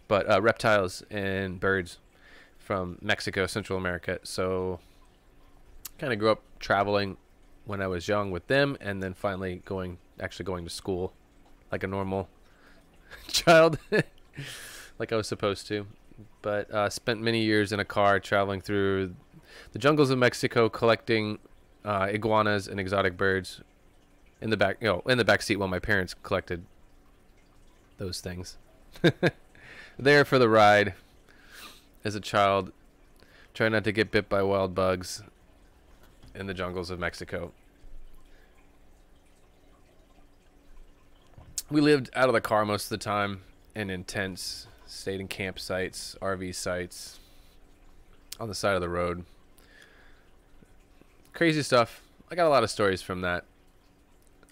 but reptiles and birds from Mexico, Central America. So kind of grew up traveling when I was young with them, and then finally actually going to school like a normal child, like I was supposed to. But spent many years in a car traveling through the jungles of Mexico, collecting iguanas and exotic birds in the back seat while my parents collected those things. There for the ride as a child, trying not to get bit by wild bugs in the jungles of Mexico. We lived out of the car most of the time, in tents, stayed in campsites, RV sites, on the side of the road. Crazy stuff. I got a lot of stories from that.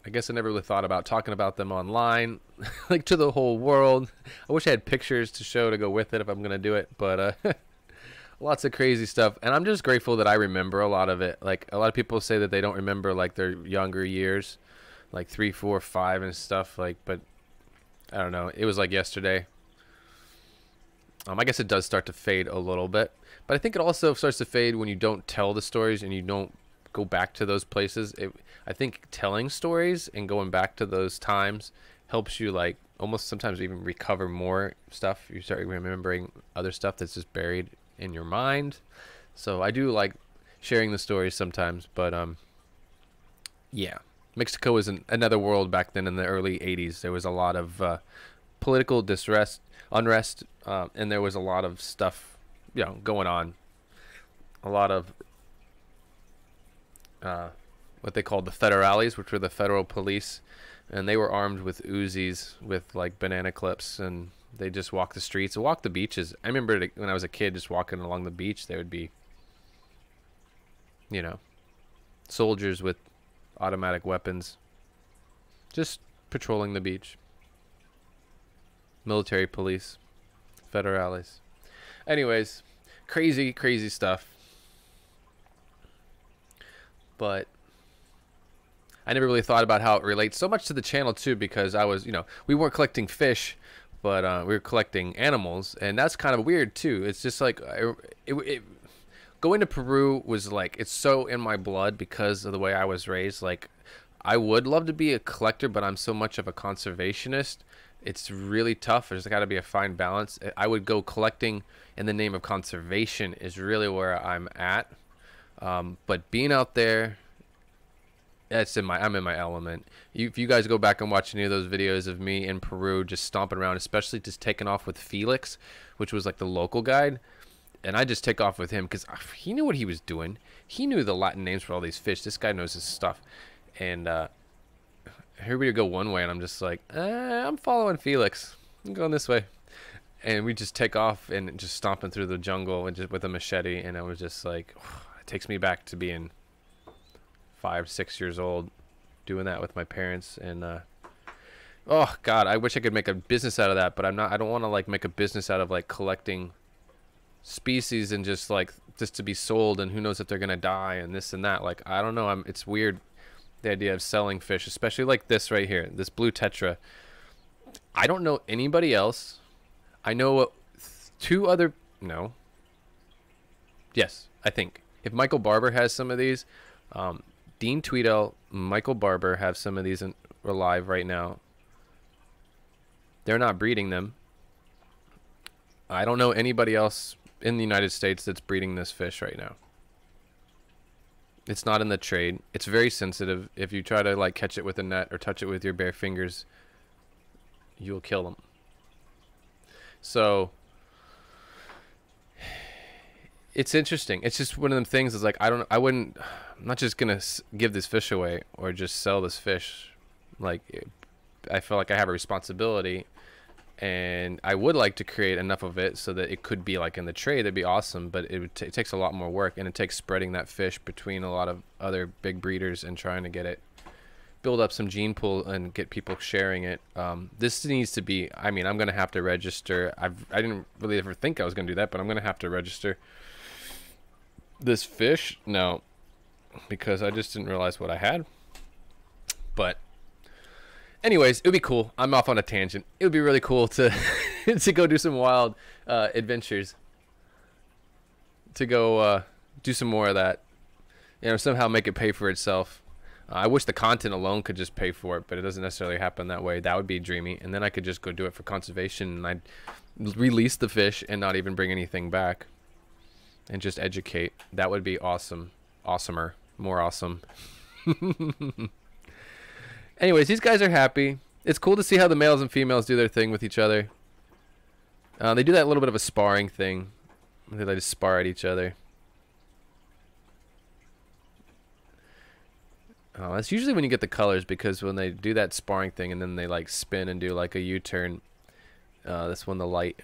I guess I never really thought about talking about them online, like to the whole world. I wish I had pictures to show to go with it if I'm going to do it, but lots of crazy stuff. And I'm just grateful that I remember a lot of it. Like, a lot of people say that they don't remember like their younger years, like 3, 4, 5 and stuff, like, but I don't know. It was like yesterday. I guess it does start to fade a little bit, but I think it also starts to fade when you don't tell the stories and you don't go back to those places. I think telling stories and going back to those times helps you, like, almost sometimes even recover more stuff. You start remembering other stuff that's just buried in your mind. So I do like sharing the stories sometimes, but yeah, Mexico was another world back then in the early 80s. There was a lot of political unrest, and there was a lot of stuff, going on. A lot of what they called the federales, which were the federal police, and they were armed with Uzis with like banana clips, and they just walked the streets and walked the beaches. I remember when I was a kid, just walking along the beach, there would be, soldiers with automatic weapons just patrolling the beach. Military police, federales. Anyways, crazy stuff. But I never really thought about how it relates so much to the channel too, because I was, we weren't collecting fish, but we were collecting animals, and that's kind of weird too. It's just like going to Peru was like, it's so in my blood because of the way I was raised. Like, I would love to be a collector, but I'm so much of a conservationist. It's really tough. There's got to be a fine balance. I would go collecting in the name of conservation is really where I'm at. But being out there, I'm in my element. If you guys go back and watch any of those videos of me in Peru just stomping around, especially just taking off with Felix, which was like the local guide, and I just take off with him because he knew what he was doing. He knew the Latin names for all these fish. This guy knows his stuff. And everybody would go one way, and I'm just like, I'm following Felix. I'm going this way. And we just take off and just stomping through the jungle and just with a machete, and I was just like, it takes me back to being 5, 6 years old, doing that with my parents. And oh God, I wish I could make a business out of that, but I'm not. I don't want to like make a business out of like collecting species and just to be sold, and who knows if they're gonna die and this and that. Like, I don't know. It's weird, the idea of selling fish, especially like this right here, this blue tetra. I don't know anybody else. I know two other. No. Yes, I think if Michael Barber has some of these, Dean Tweedell, Michael Barber have some of these alive right now. They're not breeding them. I don't know anybody else in the United States that's breeding this fish right now. It's not in the trade. It's very sensitive. If you try to like catch it with a net or touch it with your bare fingers, you'll kill them. So it's interesting. It's just one of them things. Is like, I'm not just gonna give this fish away or just sell this fish. Like, I feel like I have a responsibility, and I would like to create enough of it so that it could be like in the trade. That'd be awesome, but it takes a lot more work, and it takes spreading that fish between a lot of other big breeders and trying to get it, build up some gene pool and get people sharing it. This needs to be, I mean, I'm gonna have to register. I didn't really ever think I was gonna do that, but I'm gonna have to register this fish now because I just didn't realize what I had. But anyways, it would be cool. I'm off on a tangent. It would be really cool to to go do some wild adventures. To go do some more of that. You know, somehow make it pay for itself. I wish the content alone could just pay for it, but it doesn't necessarily happen that way. That would be dreamy. And then I could just go do it for conservation, and I'd release the fish and not even bring anything back. And just educate. That would be awesome. Awesomer. More awesome. Anyways, these guys are happy. It's cool to see how the males and females do their thing with each other. They do that little bit of a sparring thing. They just spar at each other. That's usually when you get the colors, because when they do that sparring thing and then they like spin and do like a U-turn, that's when the light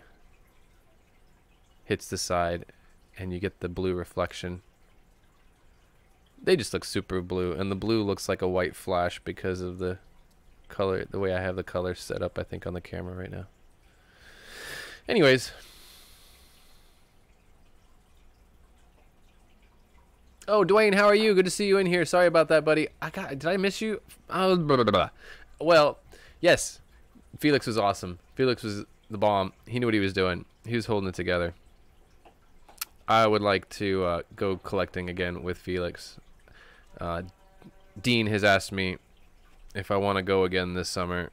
hits the side and you get the blue reflection. They just look super blue, and the blue looks like a white flash because of the color, the way I have the colors set up, I think, on the camera right now. Anyways. Oh, Dwayne, how are you? Good to see you in here. Sorry about that, buddy. Did I miss you? Oh, blah, blah, blah. Well, yes. Felix was awesome. Felix was the bomb. He knew what he was doing. He was holding it together. I would like to go collecting again with Felix. Dean has asked me if I want to go again this summer,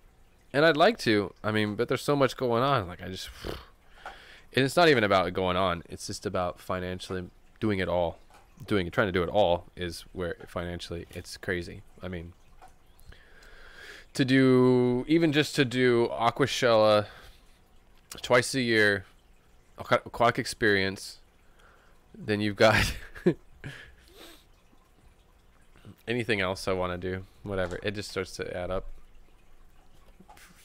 and I'd like to. I mean, but there's so much going on. Like, and it's not even about it going on. It's just about financially doing it all. Trying to do it all is where financially it's crazy. I mean, even just to do Aquashella twice a year, aquatic experience. Then you've got anything else I want to do, whatever. It just starts to add up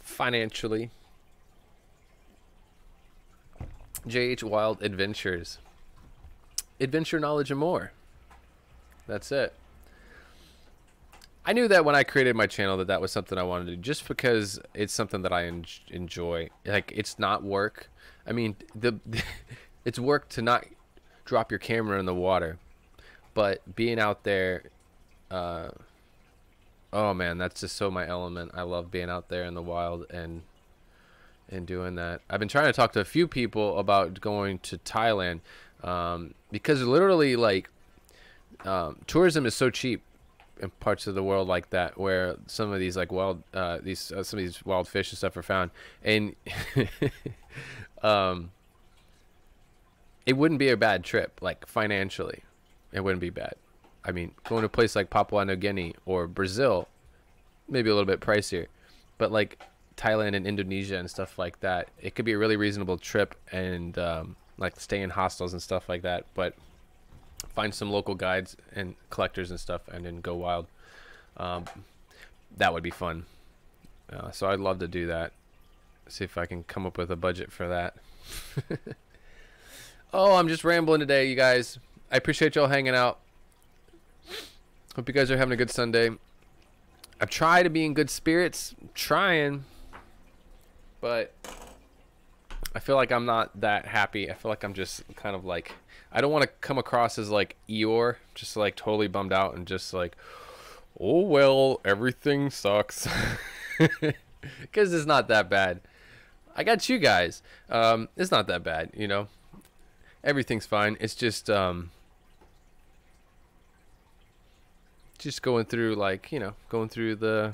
financially. JH Wild Adventures. Adventure, knowledge, and more. That's it. I knew that when I created my channel that was something I wanted to do, just because it's something that I enjoy. Like, it's not work. I mean, it's work to not drop your camera in the water, but being out there, oh man, that's just so my element. I love being out there in the wild and doing that. I've been trying to talk to a few people about going to Thailand, because literally, like, tourism is so cheap in parts of the world like that, where some of these like wild some of these wild fish and stuff are found, and it wouldn't be a bad trip. Like, financially, it wouldn't be bad. I mean, going to a place like Papua New Guinea or Brazil, maybe a little bit pricier, but like Thailand and Indonesia and stuff like that, it could be a really reasonable trip, and like stay in hostels and stuff like that, but find some local guides and collectors and stuff and then go wild. That would be fun. So I'd love to do that. See if I can come up with a budget for that. Oh, I'm just rambling today, you guys. I appreciate y'all hanging out. Hope you guys are having a good Sunday. I've tried to be in good spirits. I'm trying. But I feel like I'm not that happy. I feel like I'm just kind of like, I don't want to come across as like Eeyore, just like totally bummed out and just like, oh well, everything sucks. Because it's not that bad. I got you guys. It's not that bad, you know. Everything's fine. It's just going through, like, you know, going through the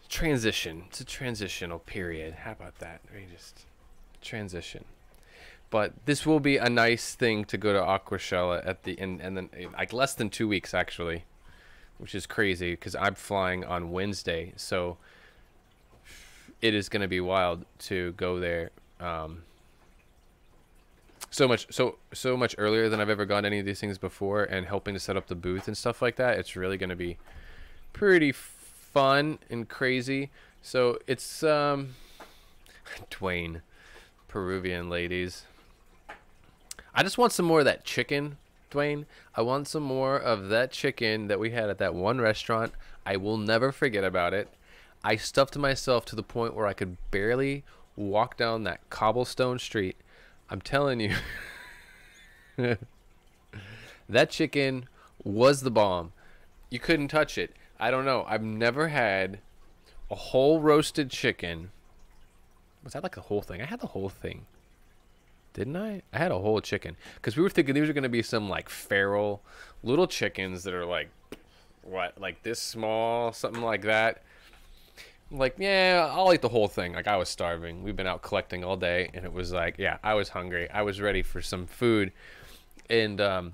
transition. It's a transitional period. How about that? We just transition. But this will be a nice thing to go to Aquashella at the end, and then like less than 2 weeks actually, which is crazy because I'm flying on Wednesday, so it is going to be wild to go there. So much earlier than I've ever gone to any of these things before, and helping to set up the booth and stuff like that. It's really going to be pretty fun and crazy. So it's Dwayne, Peruvian ladies. I just want some more of that chicken, Dwayne. I want some more of that chicken that we had at that one restaurant. I will never forget about it. I stuffed myself to the point where I could barely walk down that cobblestone street. I'm telling you, that chicken was the bomb. You couldn't touch it. I don't know. I've never had a whole roasted chicken. Was that like the whole thing? I had the whole thing. Didn't I? I had a whole chicken. Because we were thinking these were going to be some like feral little chickens that are like, what, like this small, something like that. Like, yeah, I'll eat the whole thing. Like, I was starving. We've been out collecting all day, and it was like, yeah, I was hungry. I was ready for some food. And didn't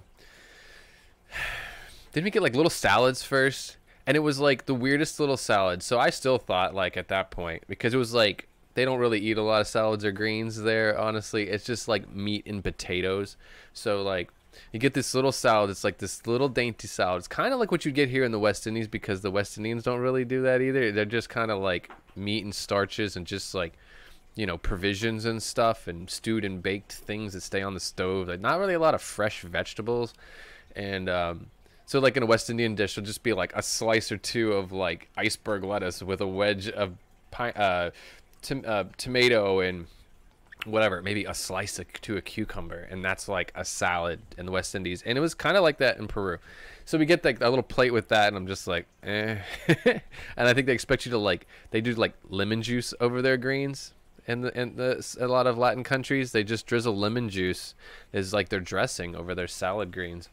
we get like little salads first? And it was like the weirdest little salad. So I still thought, like, at that point, because it was like, they don't really eat a lot of salads or greens there, honestly. It's just like meat and potatoes. So like, you get this little salad. It's like this little dainty salad. It's kind of like what you get here in the West Indies, because the West Indians don't really do that either. They're just kind of like meat and starches and just like, you know, provisions and stuff and stewed and baked things that stay on the stove. Like, not really a lot of fresh vegetables. And so like in a West Indian dish, it'll just be like a slice or two of like iceberg lettuce with a wedge of tomato and whatever, maybe a slice to a cucumber, and that's like a salad in the West Indies. And it was kind of like that in Peru. So we get like a little plate with that, and I'm just like, eh. And I think they expect you to like, they do like lemon juice over their greens. In a lot of Latin countries, they just drizzle lemon juice as like their dressing over their salad greens.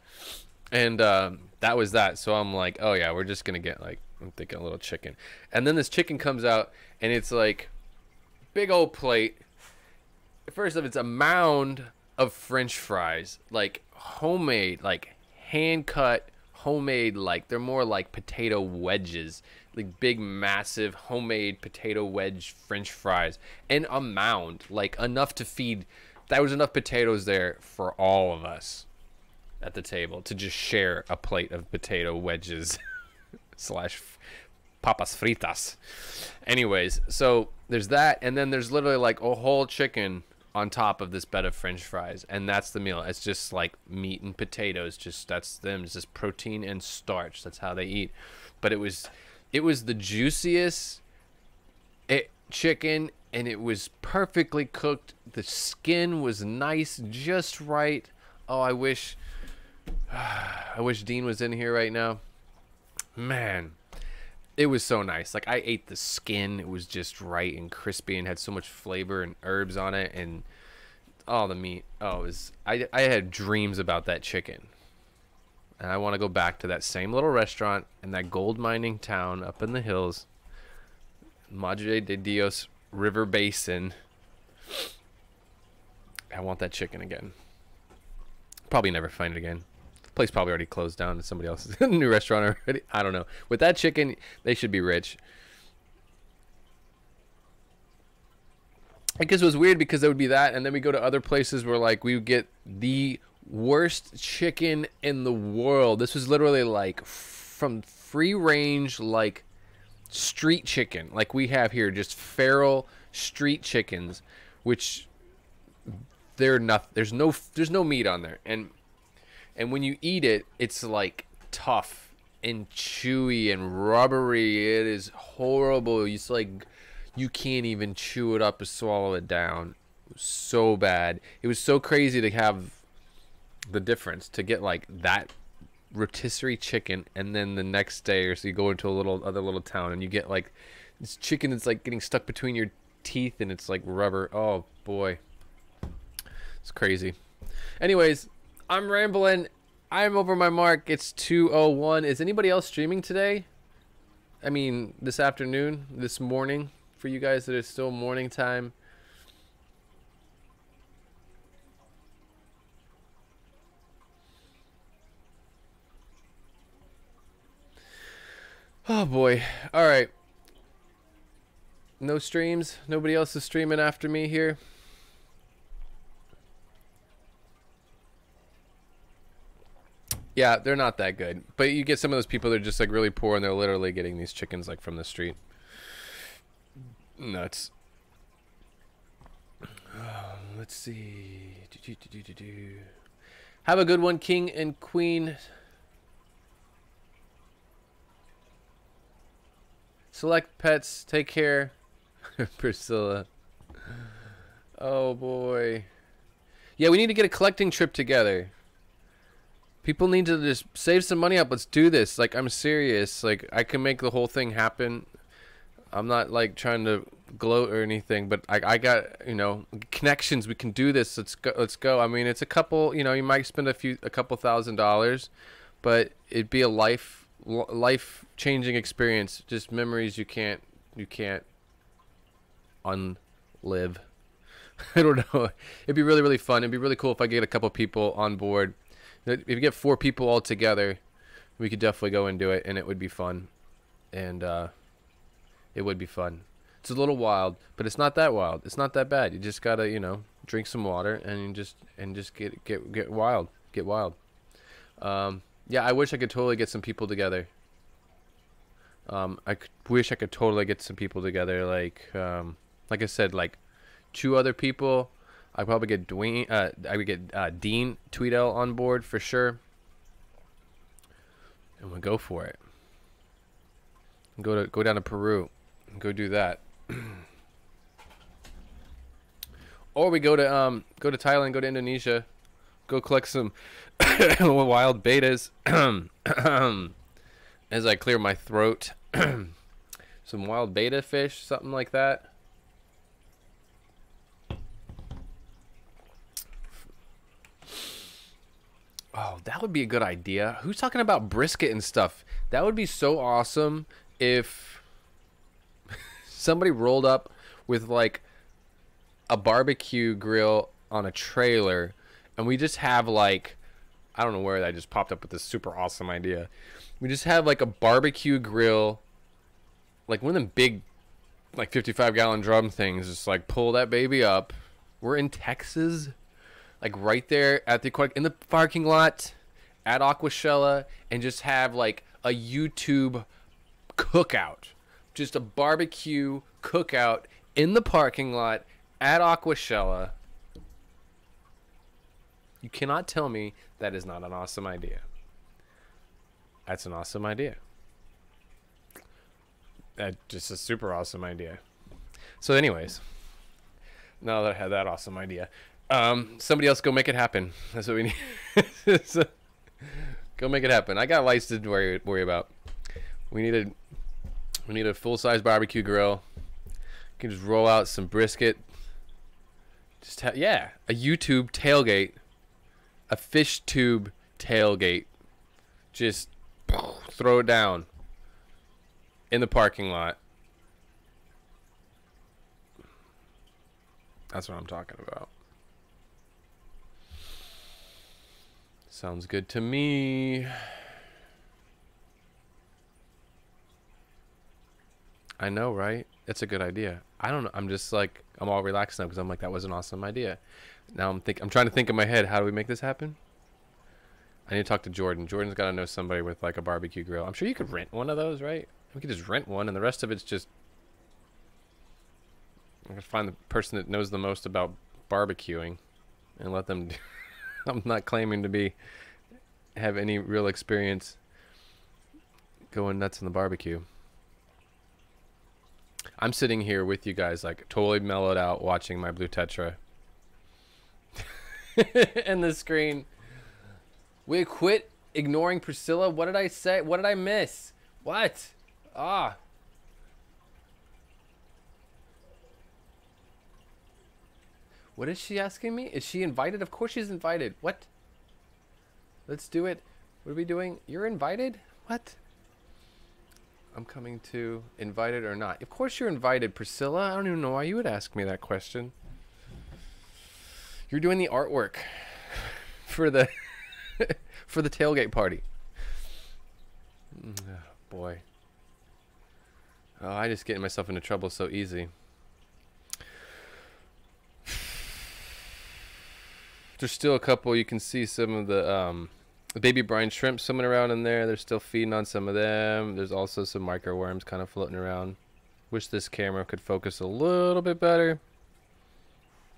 And that was that. So I'm like, oh yeah, we're just gonna get like, I'm thinking a little chicken. And then this chicken comes out, and it's like big old plate. First off, it's a mound of French fries, like homemade, like hand cut, homemade, like they're more like potato wedges, like big, massive homemade potato wedge French fries, and a mound, like enough to feed. That was enough potatoes there for all of us at the table to just share a plate of potato wedges slash papas fritas. Anyways, so there's that, and then there's literally like a whole chicken on top of this bed of French fries, and that's the meal. It's just like meat and potatoes. Just that's them. It's just protein and starch. That's how they eat. But it was the juiciest chicken, and it was perfectly cooked. The skin was nice, just right. Oh, I wish Dean was in here right now. Man, it was so nice. Like, I ate the skin. It was just right and crispy and had so much flavor and herbs on it, and all the meat. Oh, it was, I had dreams about that chicken. And I want to go back to that same little restaurant in that gold mining town up in the hills, Madre de Dios River Basin. I want that chicken again. Probably never find it again. Place probably already closed down to somebody else's new restaurant already. I don't know. With that chicken, they should be rich. I guess it was weird because there would be that, and then we go to other places where like we would get the worst chicken in the world. This was literally like from free range, like street chicken, like we have here, just feral street chickens, which they're not. There's no meat on there, and when you eat it, it's like tough and chewy and rubbery. It is horrible. It's like You can't even chew it up or swallow it down. It was so bad. It was so crazy to have the difference, to get like that rotisserie chicken, and then the next day or so you go into a other little town and you get like this chicken that's like getting stuck between your teeth and it's like rubber. Oh boy, it's crazy. Anyways, I'm rambling. I'm over my mark. It's 2:01. Is anybody else streaming today? I mean, this afternoon, this morning, for you guys that are still morning time. Oh boy. All right. No streams. Nobody else is streaming after me here. Yeah, they're not that good. But you get some of those people that are just like really poor and they're literally getting these chickens like from the street. Nuts. Let's see. Have a good one, King and Queen. Select pets. Take care. Priscilla. Oh boy. Yeah, we need to get a collecting trip together. People need to just save some money up. Let's do this. Like, I'm serious. Like, I can make the whole thing happen. I'm not like trying to gloat or anything, but I got, you know, connections. We can do this. Let's go. Let's go. I mean, it's a couple, you know, you might spend a couple $1,000s, but it'd be a life changing experience. Just memories you can't unlive. I don't know. It'd be really fun. It'd be really cool if I get a couple people on board. If you get 4 people all together, we could definitely go and do it, and it would be fun. And it would be fun. It's a little wild, but it's not that wild. It's not that bad. You just gotta, you know, drink some water and just get wild. Get wild. Yeah, I wish I could totally get some people together. Wish I could totally get some people together. Like I said, like 2 other people. I'd probably get Dwayne. I would get Dean Tweedale on board for sure, and we'll go for it. Go down to Peru, and go do that, or we go to Thailand, go to Indonesia, go collect some wild betas. As I clear my throat, some wild beta fish, something like that. Oh, that would be a good idea. Who's talking about brisket and stuff? That would be so awesome if somebody rolled up with like a barbecue grill on a trailer and we just have like, I don't know where that just popped up with this super awesome idea. We just have like a barbecue grill, like one of them big like 55-gallon drum things, just like pull that baby up. We're in Texas. Like right there at in the parking lot at Aquashella, and just have like a YouTube cookout, just a barbecue cookout in the parking lot at Aquashella. You cannot tell me that is not an awesome idea. That's an awesome idea. That's just a super awesome idea. So anyways, now that I had that awesome idea, somebody else go make it happen. That's what we need. So, go make it happen. I got lights to worry about. We need a full-size barbecue grill. You can just roll out some brisket. Just a YouTube tailgate, a fish tube tailgate. Just throw it down in the parking lot. That's what I'm talking about. Sounds good to me. I know, right? It's a good idea. I don't know. I'm just like, I'm all relaxed now because I'm like, that was an awesome idea. Now I'm trying to think in my head, how do we make this happen? I need to talk to Jordan. Jordan's got to know somebody with like a barbecue grill. I'm sure you could rent one of those, right? We could just rent one, and the rest of it's just, I'm gonna find the person that knows the most about barbecuing and let them do. I'm not claiming to have any real experience going nuts in the barbecue. I'm sitting here with you guys, like totally mellowed out, watching my blue Tetra and the screen. We quit ignoring Priscilla. What did I say? What did I miss? What? Ah. What is she asking me? Is she invited? Of course she's invited. What? Let's do it. What are we doing? You're invited? What? I'm coming to. Invited or not? Of course you're invited, Priscilla. I don't even know why you would ask me that question. You're doing the artwork for the for the tailgate party. Oh, boy. Oh, I just get myself into trouble so easy. There's still a couple. You can see some of the baby brine shrimp swimming around in there. They're still feeding on some of them. There's also some micro worms kind of floating around. Wish this camera could focus a little bit better.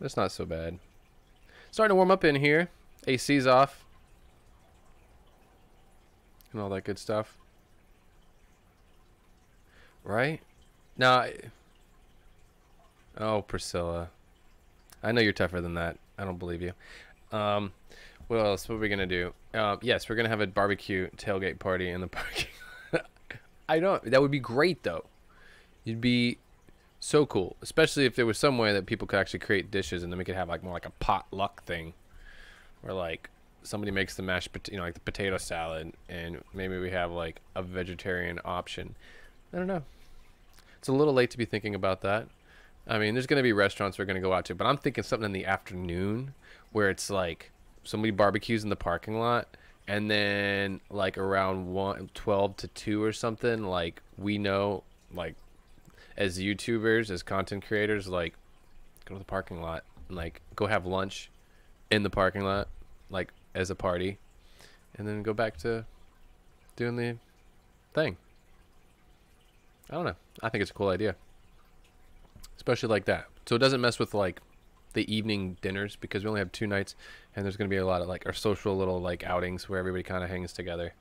That's not so bad. Starting to warm up in here. AC's off. And all that good stuff. Right? Now, oh, Priscilla. I know you're tougher than that. I don't believe you. What else? What are we going to do? Yes, we're going to have a barbecue tailgate party in the parking lot. I don't. That would be great, though. You'd be so cool. Especially if there was some way that people could actually create dishes and then we could have like more like a potluck thing. Where like somebody makes the mashed potato, like the potato salad, and maybe we have like a vegetarian option. I don't know. It's a little late to be thinking about that. I mean, there's going to be restaurants we're going to go out to, but I'm thinking something in the afternoon where it's like somebody barbecues in the parking lot, and then like around 12 to 2 or something, like we know, like as YouTubers, as content creators, like go to the parking lot and like go have lunch in the parking lot, like as a party, and then go back to doing the thing. I don't know. I think it's a cool idea. Especially like that. So it doesn't mess with like the evening dinners, because we only have 2 nights, and there's going to be a lot of like our social little like outings where everybody kind of hangs together.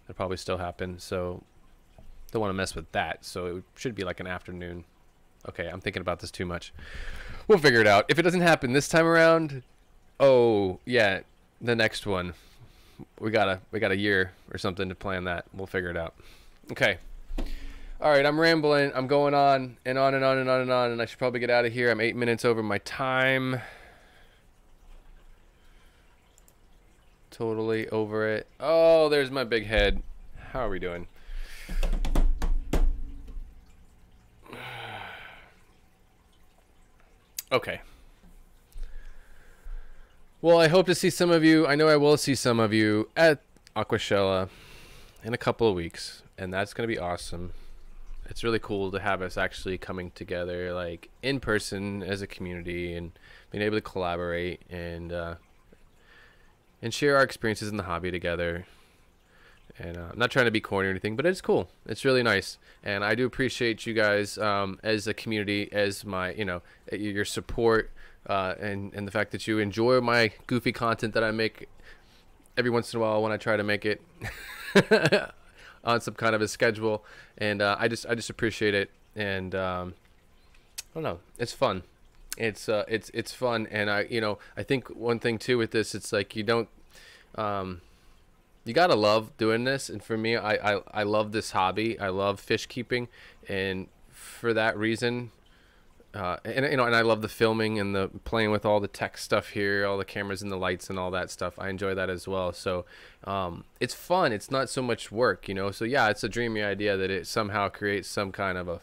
That'll probably still happen. So don't want to mess with that. So it should be like an afternoon. Okay, I'm thinking about this too much. We'll figure it out. If it doesn't happen this time around, oh yeah, the next one. We got a year or something to plan that. We'll figure it out. Okay. All right, I'm rambling. I'm going on and on and on and on and on, and I should probably get out of here. I'm 8 minutes over my time. Totally over it. Oh, there's my big head. How are we doing? Okay. Well, I hope to see some of you. I know I will see some of you at Aquashella in a couple of weeks, and that's going to be awesome. It's really cool to have us actually coming together like in person as a community and being able to collaborate and share our experiences in the hobby together. And I'm not trying to be corny or anything, but it's cool. It's really nice. And I do appreciate you guys as a community, as my, your support and the fact that you enjoy my goofy content that I make every once in a while when I try to make it on some kind of a schedule. And I just appreciate it. And I don't know, it's fun. It's fun. And I think one thing too with this, it's like you don't you gotta love doing this. And for me, I love this hobby. I love fish keeping, and for that reason, and I love the filming and the playing with all the tech stuff here, all the cameras and the lights and all that stuff. I enjoy that as well. So it's fun. It's not so much work, So yeah, it's a dreamy idea that it somehow creates some kind of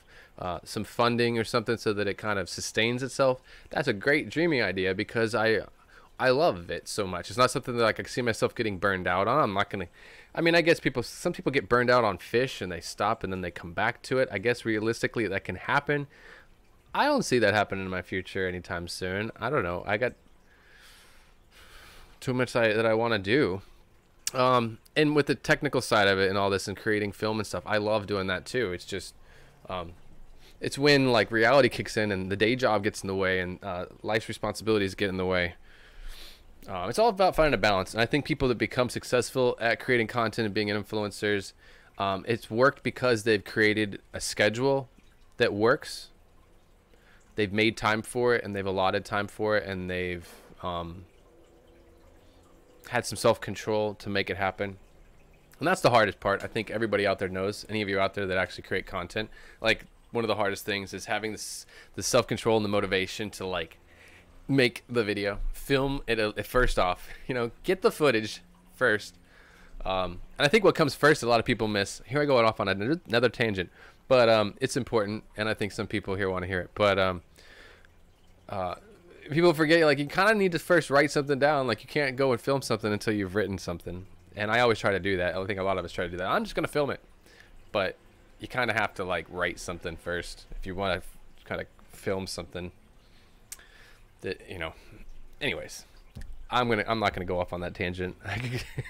some funding or something so that it kind of sustains itself. That's a great dreamy idea, because I love it so much. It's not something that I can see myself getting burned out on. I'm not gonna. I mean, I guess some people get burned out on fish and they stop and then they come back to it. I guess realistically that can happen. I don't see that happening in my future anytime soon. I don't know. I got too much that I want to do. And with the technical side of it and all this and creating film and stuff, I love doing that too. It's just, it's when like reality kicks in and the day job gets in the way and life's responsibilities get in the way. It's all about finding a balance. And I think people that become successful at creating content and being influencers, it's worked because they've created a schedule that works they've made time for it and they've allotted time for it and they've had some self-control to make it happen. And that's the hardest part. I think everybody out there knows, any of you out there that actually create content, like one of the hardest things is having the self-control and the motivation to like make the video, film it first off, you know, get the footage first. And I think what comes first, a lot of people miss. Here I go off on another tangent, but it's important, and I think some people here want to hear it. But people forget, like, you kind of need to first write something down. Like, you can't go and film something until you've written something. And I always try to do that. I think a lot of us try to do that. I'm just gonna film it, but you kind of have to like write something first if you want to kind of film something. That, you know. Anyways, I'm not gonna go off on that tangent.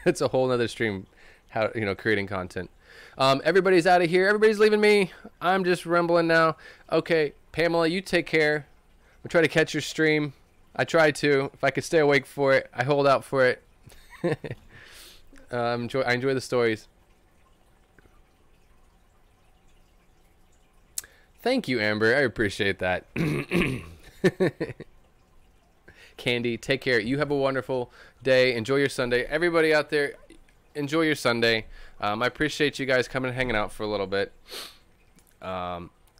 It's a whole nother stream, how, you know, creating content. Everybody's out of here. Everybody's leaving me. I'm just rambling now. Okay, Pamela, you take care. I'll try to catch your stream. I try to. If I could stay awake for it, I hold out for it. I enjoy the stories. Thank you, Amber. I appreciate that. Candy, take care. You have a wonderful day. Enjoy your Sunday. Everybody out there, enjoy your Sunday. I appreciate you guys coming and hanging out for a little bit.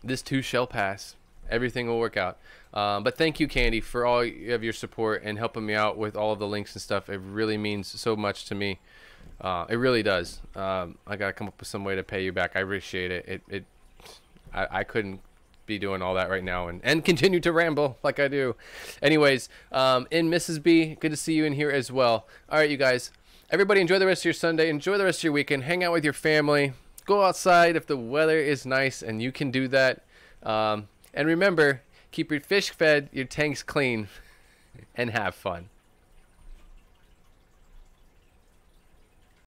This too shall pass. Everything will work out. But thank you, Candy, for all of your support and helping me out with all of the links and stuff. It really means so much to me. It really does. I gotta come up with some way to pay you back. I appreciate it. I couldn't be doing all that right now and continue to ramble like I do. Anyways, in Mrs. B, good to see you in here as well. All right, you guys. Everybody enjoy the rest of your Sunday. Enjoy the rest of your weekend. Hang out with your family. Go outside if the weather is nice and you can do that. And remember, keep your fish fed, your tanks clean, and have fun.